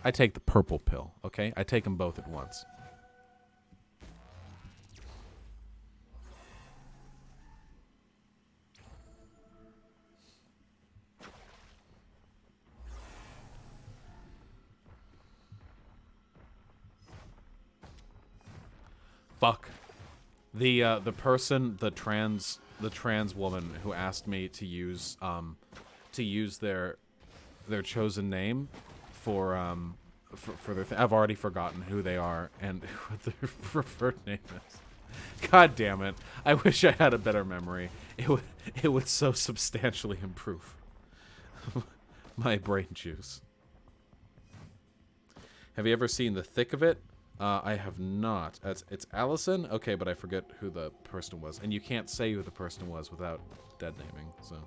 I take the purple pill, okay? I take them both at once. Fuck. The trans woman who asked me to use their chosen name for their thing. I've already forgotten who they are and what their preferred name is. God damn it. I wish I had a better memory. It would so substantially improve my brain juice. Have you ever seen The Thick of It? I have not. It's Allison? Okay, but I forget who the person was. And you can't say who the person was without dead naming, so.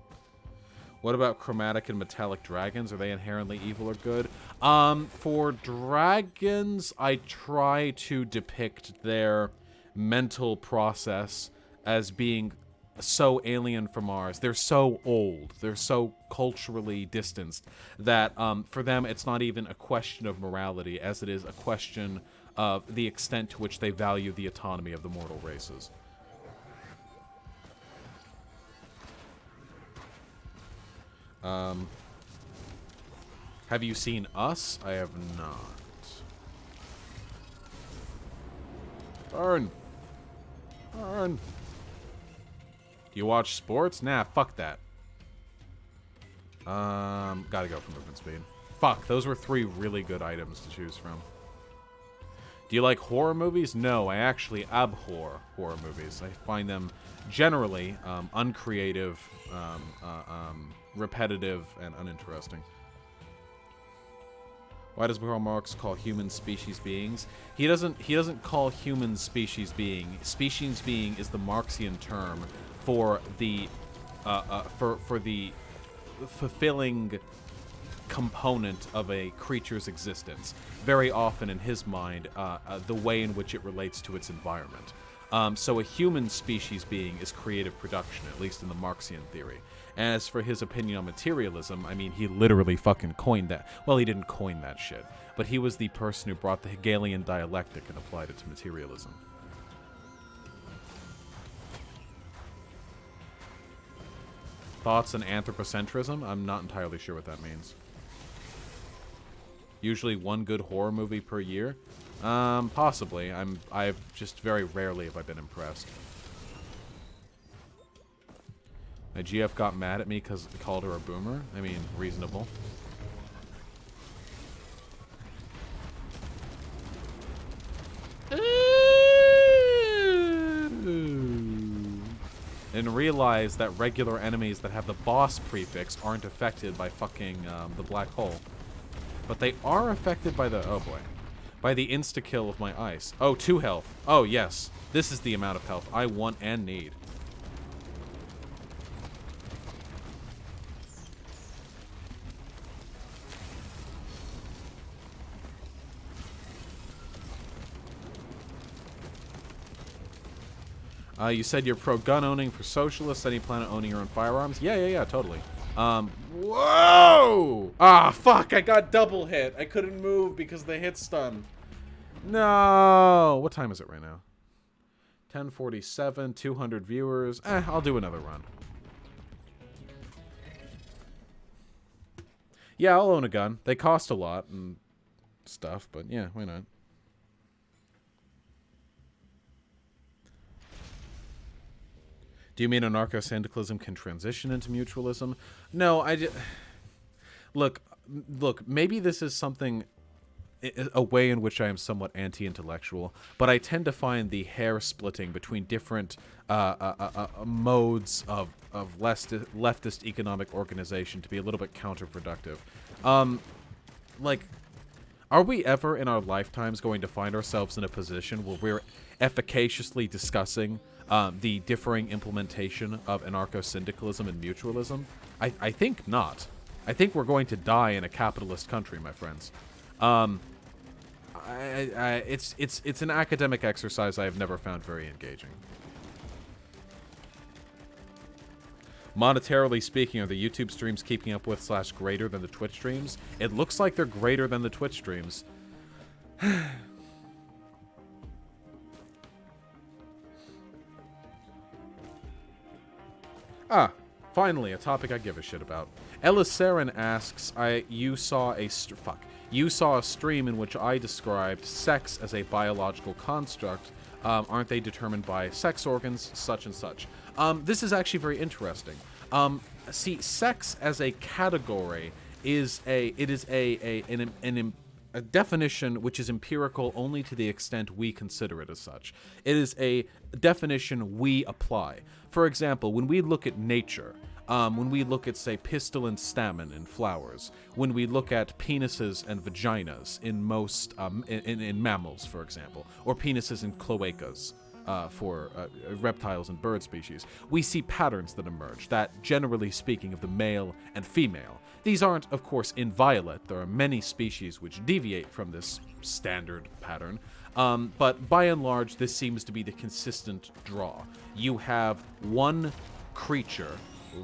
What about chromatic and metallic dragons? Are they inherently evil or good? For dragons, I try to depict their mental process as being so alien from ours. They're so old. They're so culturally distanced that for them, it's not even a question of morality as it is a question of the extent to which they value the autonomy of the mortal races. Have you seen Us? I have not. Burn! Burn! Do you watch sports? Nah, fuck that. Gotta go for movement speed. Fuck, those were 3 really good items to choose from. Do you like horror movies? No, I actually abhor horror movies. I find them generally uncreative, repetitive, and uninteresting. Why does Karl Marx call humans species beings? He doesn't call humans species being. Species being is the Marxian term for the for the fulfilling component of a creature's existence. Very often, in his mind, the way in which it relates to its environment. So a human species being is creative production, at least in the Marxian theory. As for his opinion on materialism, I mean, he literally fucking coined that. Well, he didn't coin that shit, but he was the person who brought the Hegelian dialectic and applied it to materialism. Thoughts on anthropocentrism? I'm not entirely sure what that means. Usually one good horror movie per year. Possibly. I've just very rarely have I been impressed. My GF got mad at me because I called her a boomer. I mean, reasonable. And realize that regular enemies that have the boss prefix aren't affected by fucking the black hole. But they are affected by the, oh boy, by the insta-kill of my ice. Oh, 2 health. Oh, yes. This is the amount of health I want and need. You said you're pro-gun owning for socialists. Any plan on owning your own firearms? Yeah, totally. Whoa! Ah, fuck, I got double hit. I couldn't move because of the hit stun. No! What time is it right now? 10:47, 200 viewers. I'll do another run. Yeah, I'll own a gun. They cost a lot and stuff, but yeah, why not? Do you mean anarcho-syndicalism can transition into mutualism? No, I just... Look, maybe this is something... a way in which I am somewhat anti-intellectual, but I tend to find the hair-splitting between different modes of leftist economic organization to be a little bit counterproductive. Like, are we ever in our lifetimes going to find ourselves in a position where we're efficaciously discussing the differing implementation of anarcho-syndicalism and mutualism? I think not. I think we're going to die in a capitalist country, my friends. It's an academic exercise I have never found very engaging. Monetarily speaking, are the YouTube streams keeping up with / greater than the Twitch streams? It looks like they're greater than the Twitch streams. Finally, a topic I give a shit about. Elisaren asks, you saw a stream in which I described sex as a biological construct. Aren't they determined by sex organs, such and such? This is actually very interesting. See, sex as a category is a definition which is empirical only to the extent we consider it as such. It is a definition we apply. For example, when we look at nature, when we look at, say, pistil and stamen in flowers, when we look at penises and vaginas in most, in mammals, for example, or penises and cloacas for reptiles and bird species, we see patterns that emerge, that, generally speaking, of the male and female. These aren't, of course, inviolate. There are many species which deviate from this standard pattern, but by and large, this seems to be the consistent draw. You have one creature,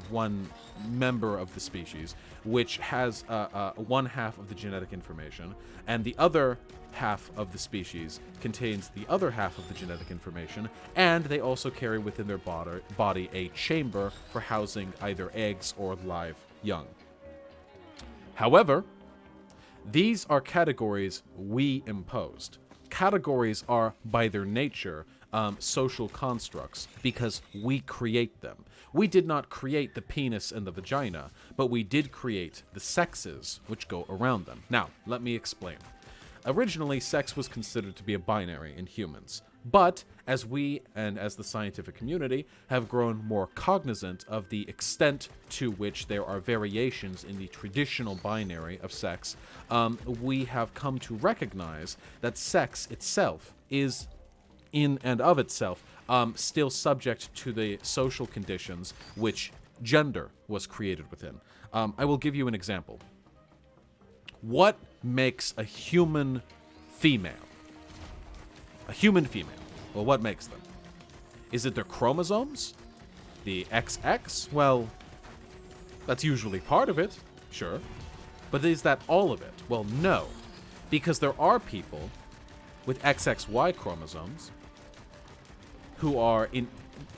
one member of the species, which has one half of the genetic information, and the other half of the species contains the other half of the genetic information, and they also carry within their body a chamber for housing either eggs or live young. However, these are categories we imposed. Categories are, by their nature, social constructs, because we create them. We did not create the penis and the vagina, but we did create the sexes which go around them. Now, let me explain. Originally, sex was considered to be a binary in humans. But as we, and as the scientific community, have grown more cognizant of the extent to which there are variations in the traditional binary of sex, we have come to recognize that sex itself is, in and of itself, still subject to the social conditions which gender was created within. I will give you an example. What makes a human female? A human female. Well, what makes them? Is it their chromosomes? The XX? Well, that's usually part of it, sure. But is that all of it? Well, no. Because there are people with XXY chromosomes who are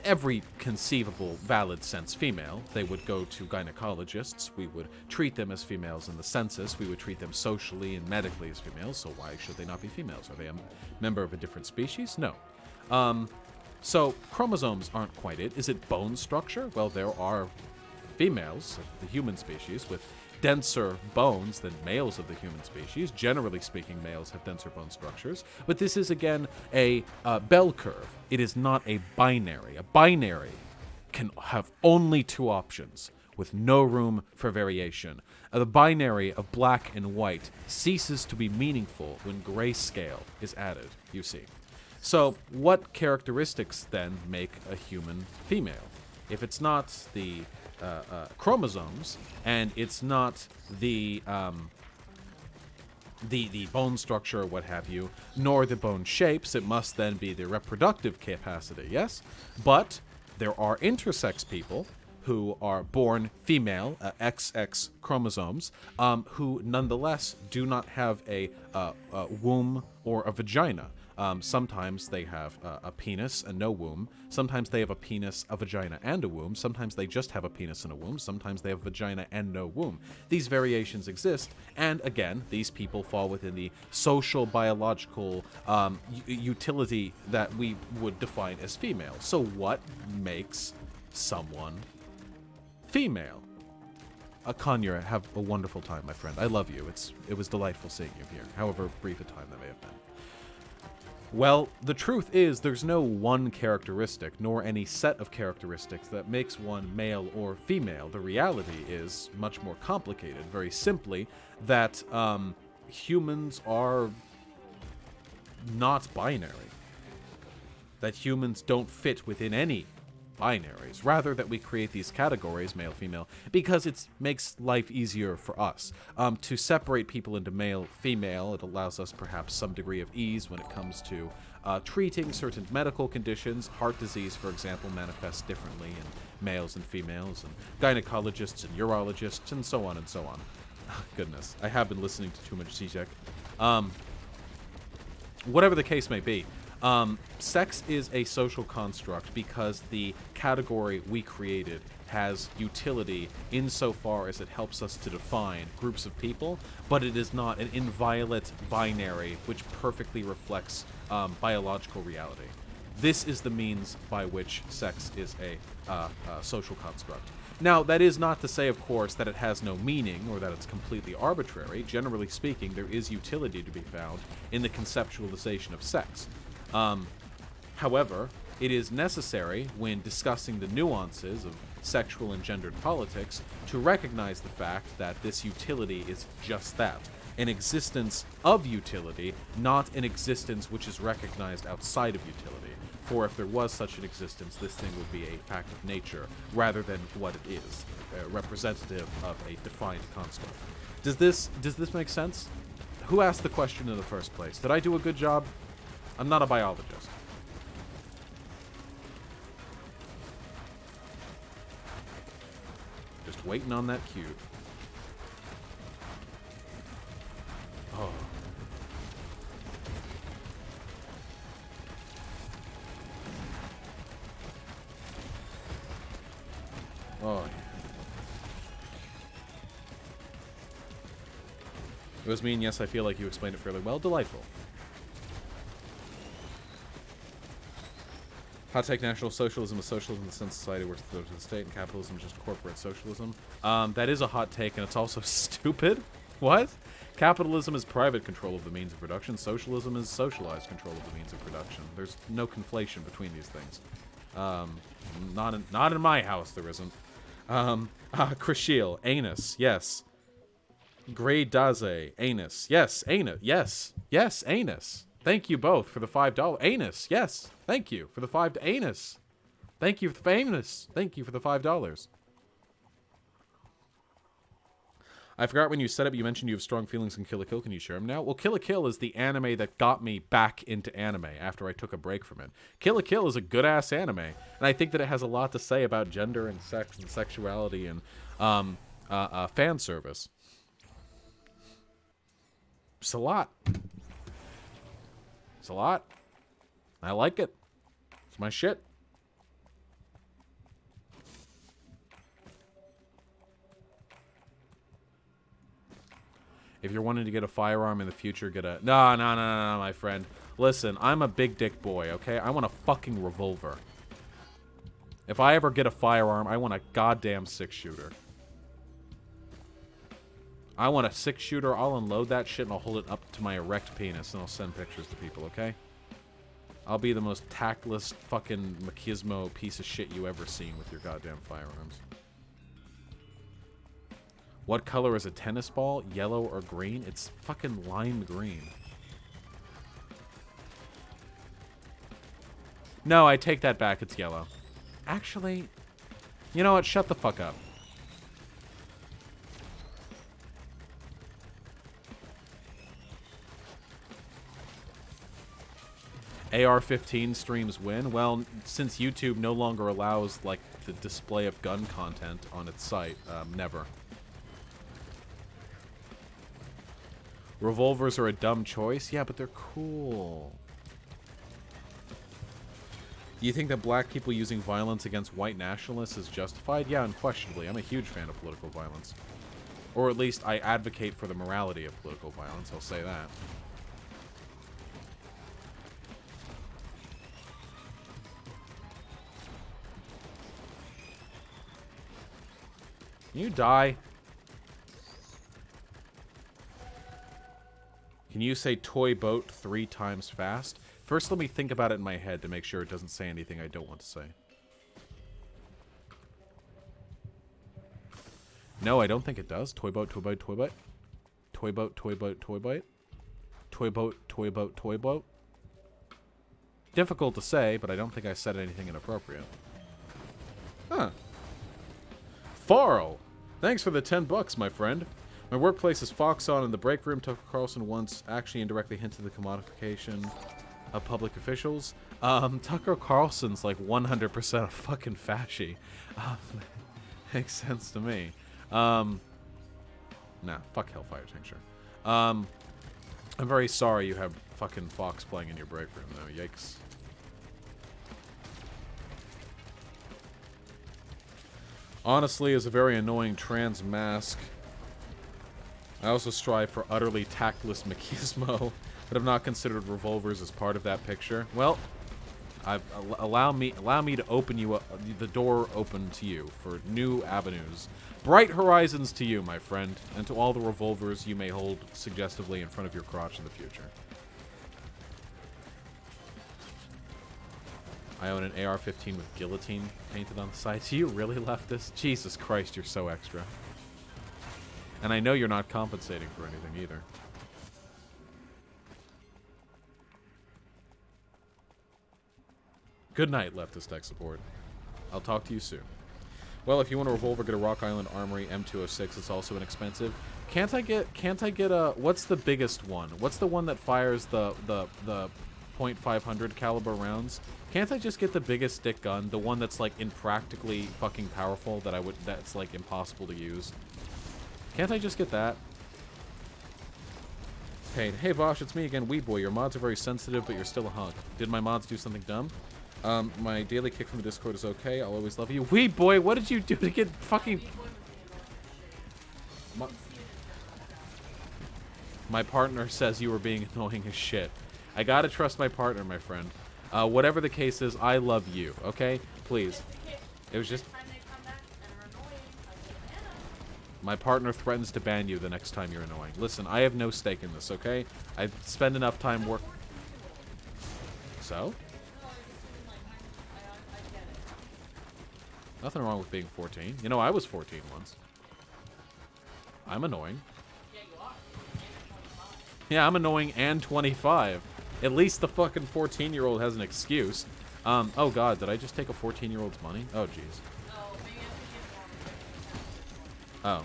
every conceivable valid sense female. They would go to gynecologists. We would treat them as females in the census. We would treat them socially and medically as females. So why should they not be females? Are they a member of a different species? No. So chromosomes aren't quite it. Is it bone structure? Well, there are females of the human species with denser bones than males of the human species. Generally speaking, males have denser bone structures. But this is, again, a bell curve. It is not a binary. A binary can have only two options with no room for variation. The binary of black and white ceases to be meaningful when grayscale is added, you see. So what characteristics then make a human female? If it's not the chromosomes, and it's not the bone structure, what have you, nor the bone shapes, it must then be the reproductive capacity, yes? But there are intersex people who are born female, XX chromosomes, who nonetheless do not have a womb or a vagina. Sometimes they have a penis and no womb. Sometimes they have a penis, a vagina, and a womb. Sometimes they just have a penis and a womb. Sometimes they have a vagina and no womb. These variations exist, and again, these people fall within the social biological utility that we would define as female. So what makes someone female? Kanya, have a wonderful time, my friend. I love you. It was delightful seeing you here, however brief a time that may have been. Well, the truth is there's no one characteristic, nor any set of characteristics that makes one male or female. The reality is much more complicated. Very simply, that humans are not binary. That humans don't fit within any binaries. Rather, that we create these categories, male, female, because it makes life easier for us. To separate people into male, female, it allows us perhaps some degree of ease when it comes to treating certain medical conditions. Heart disease, for example, manifests differently in males and females, and gynecologists and urologists, and so on and so on. Goodness, I have been listening to too much Zizek. Whatever the case may be, sex is a social construct because the category we created has utility insofar as it helps us to define groups of people, but it is not an inviolate binary which perfectly reflects biological reality. This is the means by which sex is a social construct. Now, that is not to say, of course, that it has no meaning or that it's completely arbitrary. Generally speaking, there is utility to be found in the conceptualization of sex. However, it is necessary when discussing the nuances of sexual and gendered politics to recognize the fact that this utility is just that, an existence of utility, not an existence which is recognized outside of utility. For if there was such an existence, this thing would be a fact of nature rather than what it is, representative of a defined construct. Does this make sense? Who asked the question in the first place? Did I do a good job? I'm not a biologist. Just waiting on that cue. Oh. Oh, yeah. It was mean, yes, I feel like you explained it fairly well. Delightful. Hot take: National Socialism is socialism in the sense society works to the state, and capitalism is just corporate socialism. That is a hot take, and it's also stupid. What? Capitalism is private control of the means of production. Socialism is socialized control of the means of production. There's no conflation between these things. Not in my house, there isn't. Krishiel, anus, yes. Grey Daze, anus, yes, anus, yes, anus. Thank you both for the $5. Anus, yes. Thank you for the anus. Thank you for the anus. Thank you for the $5. I forgot when you set up, you mentioned you have strong feelings in Kill la Kill. Can you share them now? Well, Kill la Kill is the anime that got me back into anime after I took a break from it. Kill la Kill is a good-ass anime, and I think that it has a lot to say about gender and sex and sexuality and fan service. It's a lot. It's a lot. I like it. It's my shit. If you're wanting to get a firearm in the future, get a... No, my friend. Listen, I'm a big dick boy, okay? I want a fucking revolver. If I ever get a firearm, I want a goddamn 6-shooter. I want a 6-shooter. I'll unload that shit and I'll hold it up to my erect penis and I'll send pictures to people, okay? I'll be the most tactless fucking machismo piece of shit you ever seen with your goddamn firearms. What color is a tennis ball? Yellow or green? It's fucking lime green. No, I take that back. It's yellow. Actually, you know what? Shut the fuck up. AR-15 streams win? Well, since YouTube no longer allows, like, the display of gun content on its site, never. Revolvers are a dumb choice? Yeah, but they're cool. Do you think that black people using violence against white nationalists is justified? Yeah, unquestionably. I'm a huge fan of political violence. Or at least I advocate for the morality of political violence, I'll say that. Can you die? Can you say toy boat 3 times fast? First, let me think about it in my head to make sure it doesn't say anything I don't want to say. No, I don't think it does. Toy boat, toy boat, toy boat. Toy boat, toy boat, toy boat. Toy boat, toy boat, toy boat. Difficult to say, but I don't think I said anything inappropriate. Huh. Farrell! Thanks for the $10, my friend. My workplace is Fox on in the break room. Tucker Carlson once actually indirectly hinted the commodification of public officials. Tucker Carlson's like 100% a fucking fasci. Makes sense to me. Nah, fuck Hellfire Tincture. I'm very sorry you have fucking Fox playing in your break room, though. Yikes. Honestly, is a very annoying trans mask. I also strive for utterly tactless machismo, but have not considered revolvers as part of that picture. Well, allow me to open you up, the door open to you for new avenues. Bright horizons to you, my friend, and to all the revolvers you may hold suggestively in front of your crotch in the future. I own an AR-15 with guillotine painted on the side. Do you really leftist? Jesus Christ, you're so extra. And I know you're not compensating for anything either. Good night, leftist tech support. I'll talk to you soon. Well, if you want a revolver, get a Rock Island Armory M206. It's also inexpensive. Can't I get a... What's the biggest one? What's the one that fires the .500 caliber rounds? Can't I just get the biggest stick gun? The one that's, like, impractically fucking powerful that's, like, impossible to use? Can't I just get that? Hey, Vosh, it's me again, Weeboy. Your mods are very sensitive, but you're still a hunk. Did my mods do something dumb? My daily kick from the Discord is okay. I'll always love you. Weeboy, what did you do to get fucking... My partner says you were being annoying as shit. I gotta trust my partner, my friend. Whatever the case is, I love you, okay? Please. It was just... My partner threatens to ban you the next time you're annoying. Listen, I have no stake in this, okay? I spend enough time work... So? Nothing wrong with being 14. You know, I was 14 once. I'm annoying. Yeah, I'm annoying and 25. At least the fucking 14-year-old has an excuse. Oh god, did I just take a 14-year-old's money? Oh, jeez. Oh.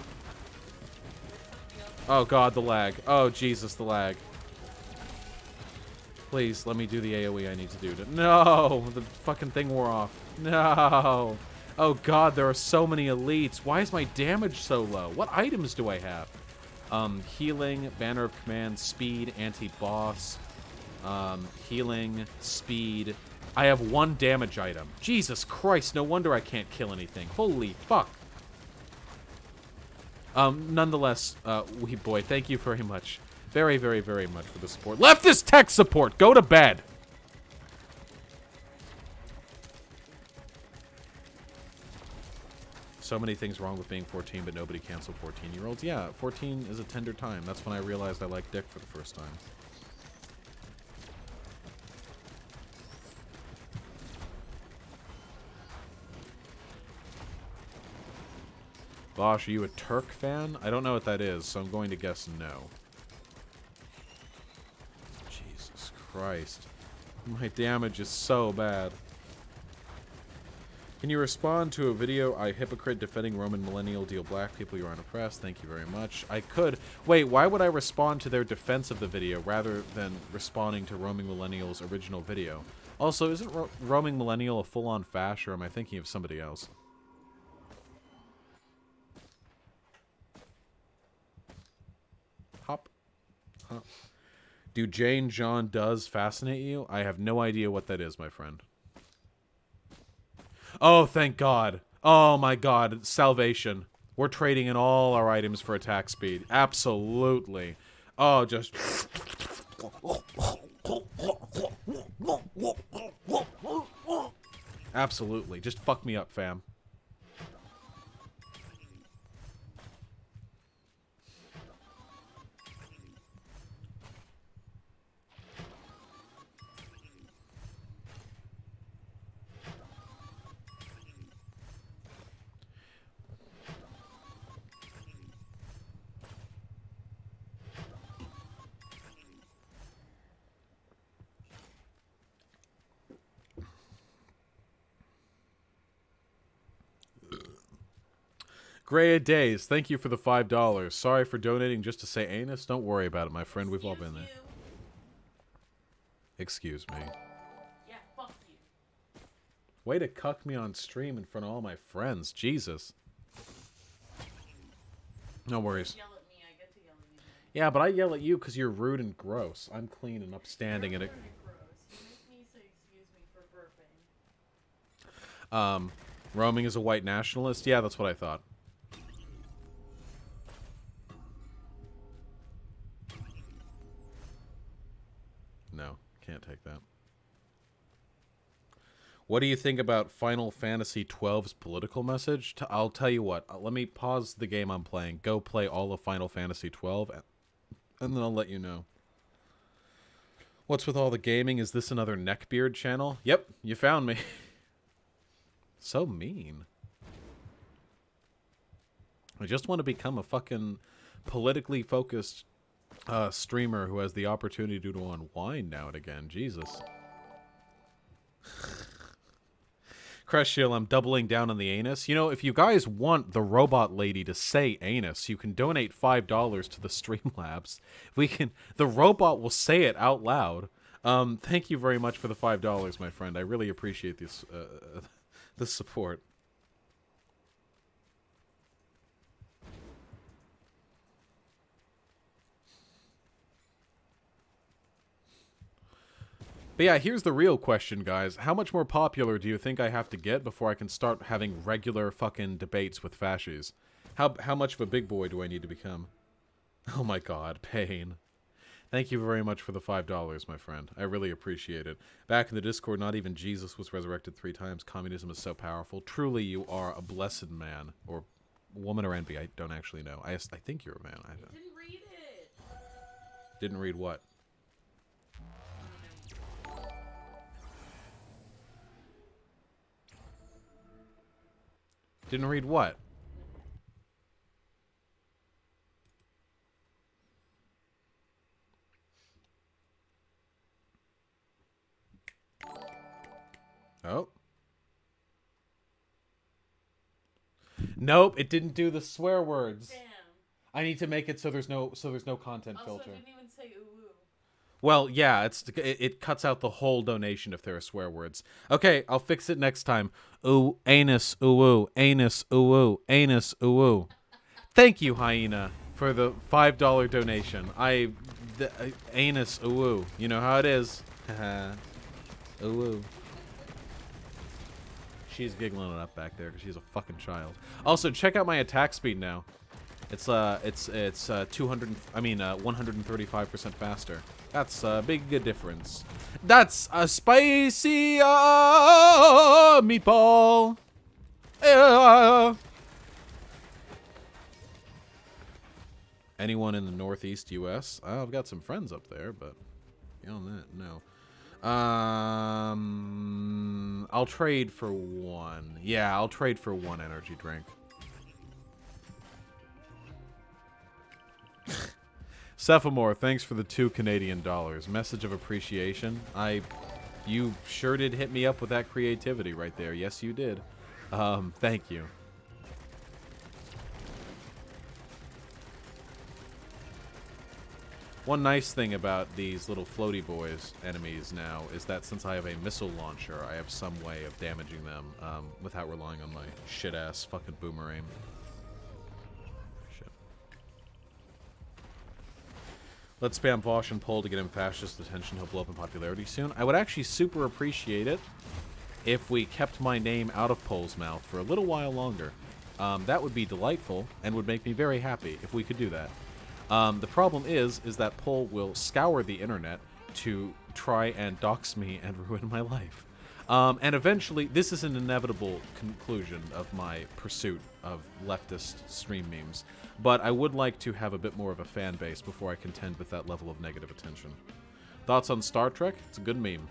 Oh god, the lag. Oh, Jesus, the lag. Please, let me do the AoE I need to do. No! The fucking thing wore off. No! Oh god, there are so many elites. Why is my damage so low? What items do I have? Healing, Banner of Command, Speed, Anti-Boss, Healing, Speed. I have 1 damage item. Jesus Christ, no wonder I can't kill anything. Holy fuck. Nonetheless, wee boy, thank you very much. Very, very, very much for the support. Leftist tech support! Go to bed! So many things wrong with being 14, but nobody canceled 14-year-olds. Yeah, 14 is a tender time. That's when I realized I liked dick for the first time. Bosh, are you a Turk fan? I don't know what that is, so I'm going to guess no. Jesus Christ. My damage is so bad. Can you respond to a video, I hypocrite defending Roman millennial deal black people, you're unoppressed? Thank you very much. I could. Wait, why would I respond to their defense of the video rather than responding to Roaming Millennial's original video? Also, isn't Roaming Millennial a full-on fash, or am I thinking of somebody else? Hop. Huh. Do Jane John Does fascinate you? I have no idea what that is, my friend. Oh, thank God. Oh, my God. Salvation. We're trading in all our items for attack speed. Absolutely. Oh, just... Absolutely. Just fuck me up, fam. Gray Days, thank you for the $5. Sorry for donating just to say anus. Don't worry about it, my friend. We've all been there. Excuse me. Yeah, fuck you. Way to cuck me on stream in front of all my friends. Jesus. No worries. Yell at me, I get to yell at you. Yeah, but I yell at you because you're rude and gross. I'm clean and upstanding and You're rude and gross. You make me say excuse me for burping. roaming as a white nationalist. Yeah, that's what I thought. No, can't take that. What do you think about Final Fantasy XII's political message? I'll tell you what. Let me pause the game I'm playing. Go play all of Final Fantasy XII, and then I'll let you know. What's with all the gaming? Is this another neckbeard channel? Yep, you found me. So mean. I just want to become a fucking politically focused streamer who has the opportunity to unwind now and again. Jesus. Crush Shield, I'm doubling down on the anus. You know, if you guys want the robot lady to say anus, you can donate $5 to the Streamlabs. The robot will say it out loud. Thank you very much for the $5, my friend. I really appreciate this, the support. But yeah, here's the real question, guys. How much more popular do you think I have to get before I can start having regular fucking debates with fascists? How much of a big boy do I need to become? Oh my god, pain. Thank you very much for the $5, my friend. I really appreciate it. Back in the Discord, not even Jesus was resurrected 3 times. Communism is so powerful. Truly, you are a blessed man. Or woman or envy, I don't actually know. I think you're a man. I don't. Didn't read it. Didn't read what? Didn't read what? Oh. Nope, it didn't do the swear words. Damn. I need to make it so there's no content Also, filter. I didn't even say ooh ooh. Well, yeah, it cuts out the whole donation if there are swear words. Okay, I'll fix it next time. Ooh, anus, ooh, ooh, anus, ooh, ooh, anus, ooh, ooh. Thank you, Hyena, for the $5 donation. Anus, ooh, ooh. You know how it is. Ooh, ooh. She's giggling it up back there because she's a fucking child. Also, check out my attack speed now. It's 200. I mean, 135% faster. That's a big difference. That's a spicy meatball. Anyone in the Northeast U.S.? I've got some friends up there, but beyond that, no. I'll trade for one. Yeah, I'll trade for one energy drink. Cephomore, thanks for the $2 Canadian. Message of appreciation. You sure did hit me up with that creativity right there. Yes, you did. Thank you. One nice thing about these little floaty boys enemies now is that since I have a missile launcher, I have some way of damaging them without relying on my shit-ass fucking boomer aim. Shit. Let's spam Vosh and Poll to get him fascist attention. He'll blow up in popularity soon. I would actually super appreciate it if we kept my name out of Poll's mouth for a little while longer. That would be delightful and would make me very happy if we could do that. The problem is that Poll will scour the internet to try and dox me and ruin my life. And eventually, this is an inevitable conclusion of my pursuit of leftist stream memes. But I would like to have a bit more of a fan base before I contend with that level of negative attention. Thoughts on Star Trek? It's a good meme.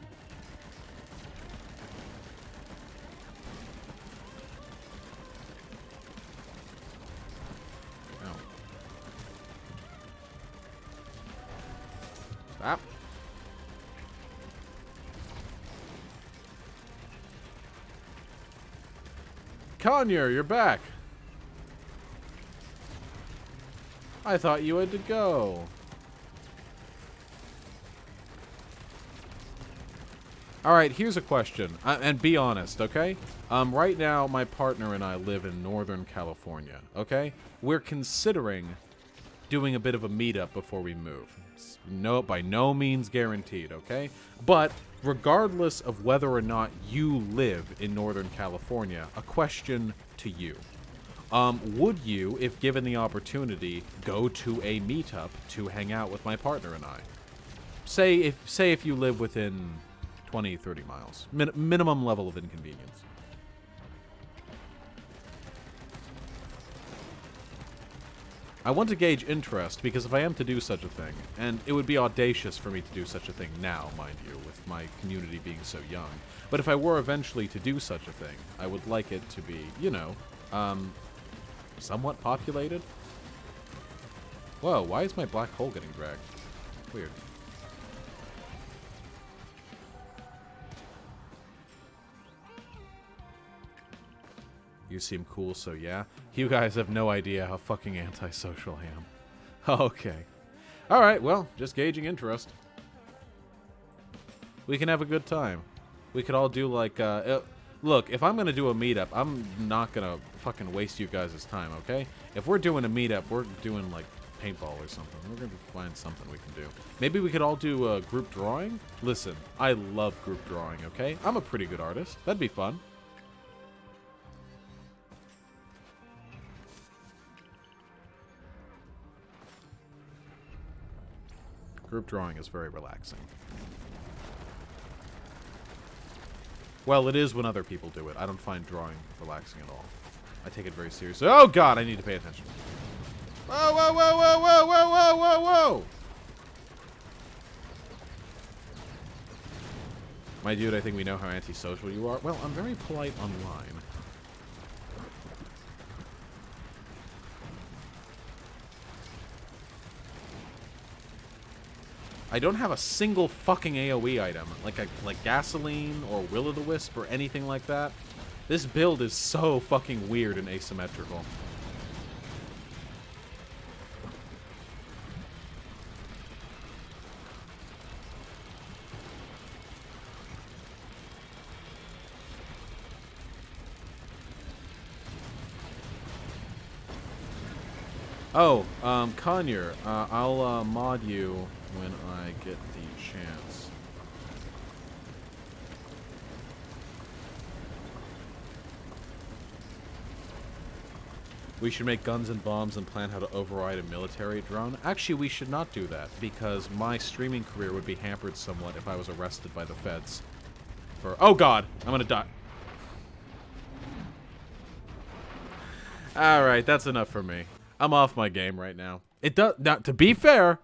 Stop. Conyer, you're back. I thought you had to go. Alright, here's a question. And be honest, okay? Right now, my partner and I live in Northern California, okay? We're considering doing a bit of a meetup before we move. No, by no means guaranteed, okay? But regardless of whether or not you live in Northern California, a question to you. Would you, if given the opportunity, go to a meetup to hang out with my partner and I? Say if you live within 20, 30 miles. Minimum level of inconvenience. I want to gauge interest, because if I am to do such a thing, and it would be audacious for me to do such a thing now, mind you, with my community being so young, but if I were eventually to do such a thing, I would like it to be, you know, somewhat populated. Whoa, why is my black hole getting dragged? Weird. You seem cool, so yeah. You guys have no idea how fucking antisocial I am. Okay. Alright, well, just gauging interest. We can have a good time. We could all do like, look, if I'm gonna do a meetup, I'm not gonna fucking waste you guys' time, okay? If we're doing a meetup, we're doing like paintball or something. We're gonna find something we can do. Maybe we could all do a group drawing? Listen, I love group drawing, okay? I'm a pretty good artist. That'd be fun. Group drawing is very relaxing. Well, it is when other people do it. I don't find drawing relaxing at all. I take it very seriously. Oh god, I need to pay attention. Whoa, whoa, whoa, whoa, whoa, whoa, whoa, whoa, whoa! My dude, I think we know how antisocial you are. Well, I'm very polite online. I don't have a single fucking AoE item, like gasoline or will-o'-the-wisp or anything like that. This build is so fucking weird and asymmetrical. Oh, Conyer, I'll mod you when I get the chance. We should make guns and bombs and plan how to override a military drone. Actually, we should not do that, because my streaming career would be hampered somewhat if I was arrested by the feds. Oh god, I'm gonna die. Alright, that's enough for me. I'm off my game right now. It does, now, to be fair,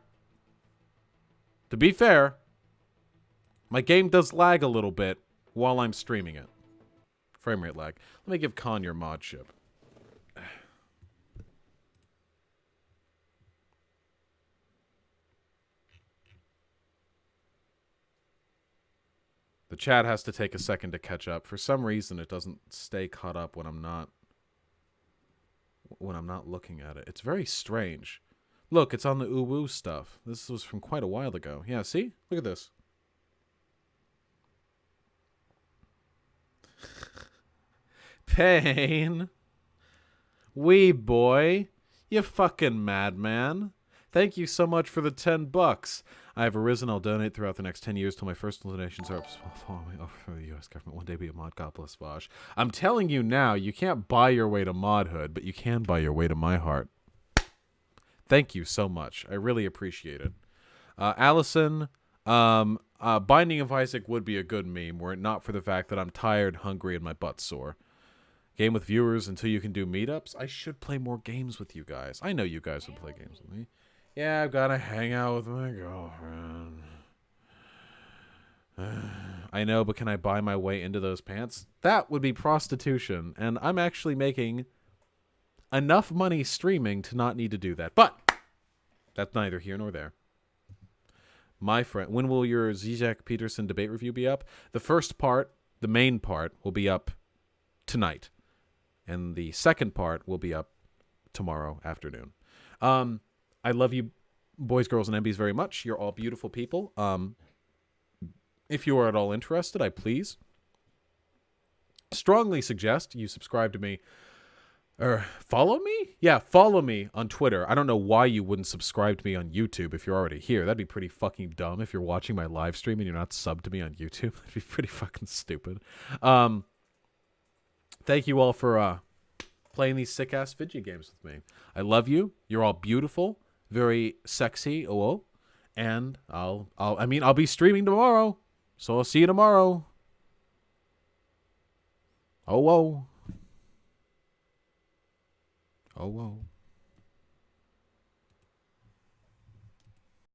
my game does lag a little bit while I'm streaming it. Frame rate lag. Let me give Con your mod ship. The chat has to take a second to catch up. For some reason, it doesn't stay caught up when I'm not looking at it. It's very strange. Look, it's on the uwu stuff. This was from quite a while ago. Yeah, see? Look at this. Pain. Wee boy. You fucking madman. Thank you so much for the $10. I have arisen. I'll donate throughout the next 10 years till my first donations are following over for the U.S. government. One day be a mod. God bless Vosh. I'm telling you now, you can't buy your way to modhood, but you can buy your way to my heart. Thank you so much. I really appreciate it. Allison, Binding of Isaac would be a good meme were it not for the fact that I'm tired, hungry, and my butt's sore. Game with viewers until you can do meetups? I should play more games with you guys. I know you guys would play games with me. Yeah, I've got to hang out with my girlfriend. I know, but can I buy my way into those pants? That would be prostitution, and I'm actually making enough money streaming to not need to do that. But that's neither here nor there. My friend, when will your Zizek Peterson debate review be up? The first part, the main part, will be up tonight. And the second part will be up tomorrow afternoon. I love you boys, girls, and MBs very much. You're all beautiful people. If you are at all interested, I please strongly suggest you subscribe to me. Or follow me? Yeah, follow me on Twitter. I don't know why you wouldn't subscribe to me on YouTube if you're already here. That'd be pretty fucking dumb if you're watching my live stream and you're not subbed to me on YouTube. That'd be pretty fucking stupid. Thank you all for playing these sick-ass video games with me. I love you. You're all beautiful. Very sexy. Oh, and I'll be streaming tomorrow. So I'll see you tomorrow. Oh, whoa. Oh, whoa.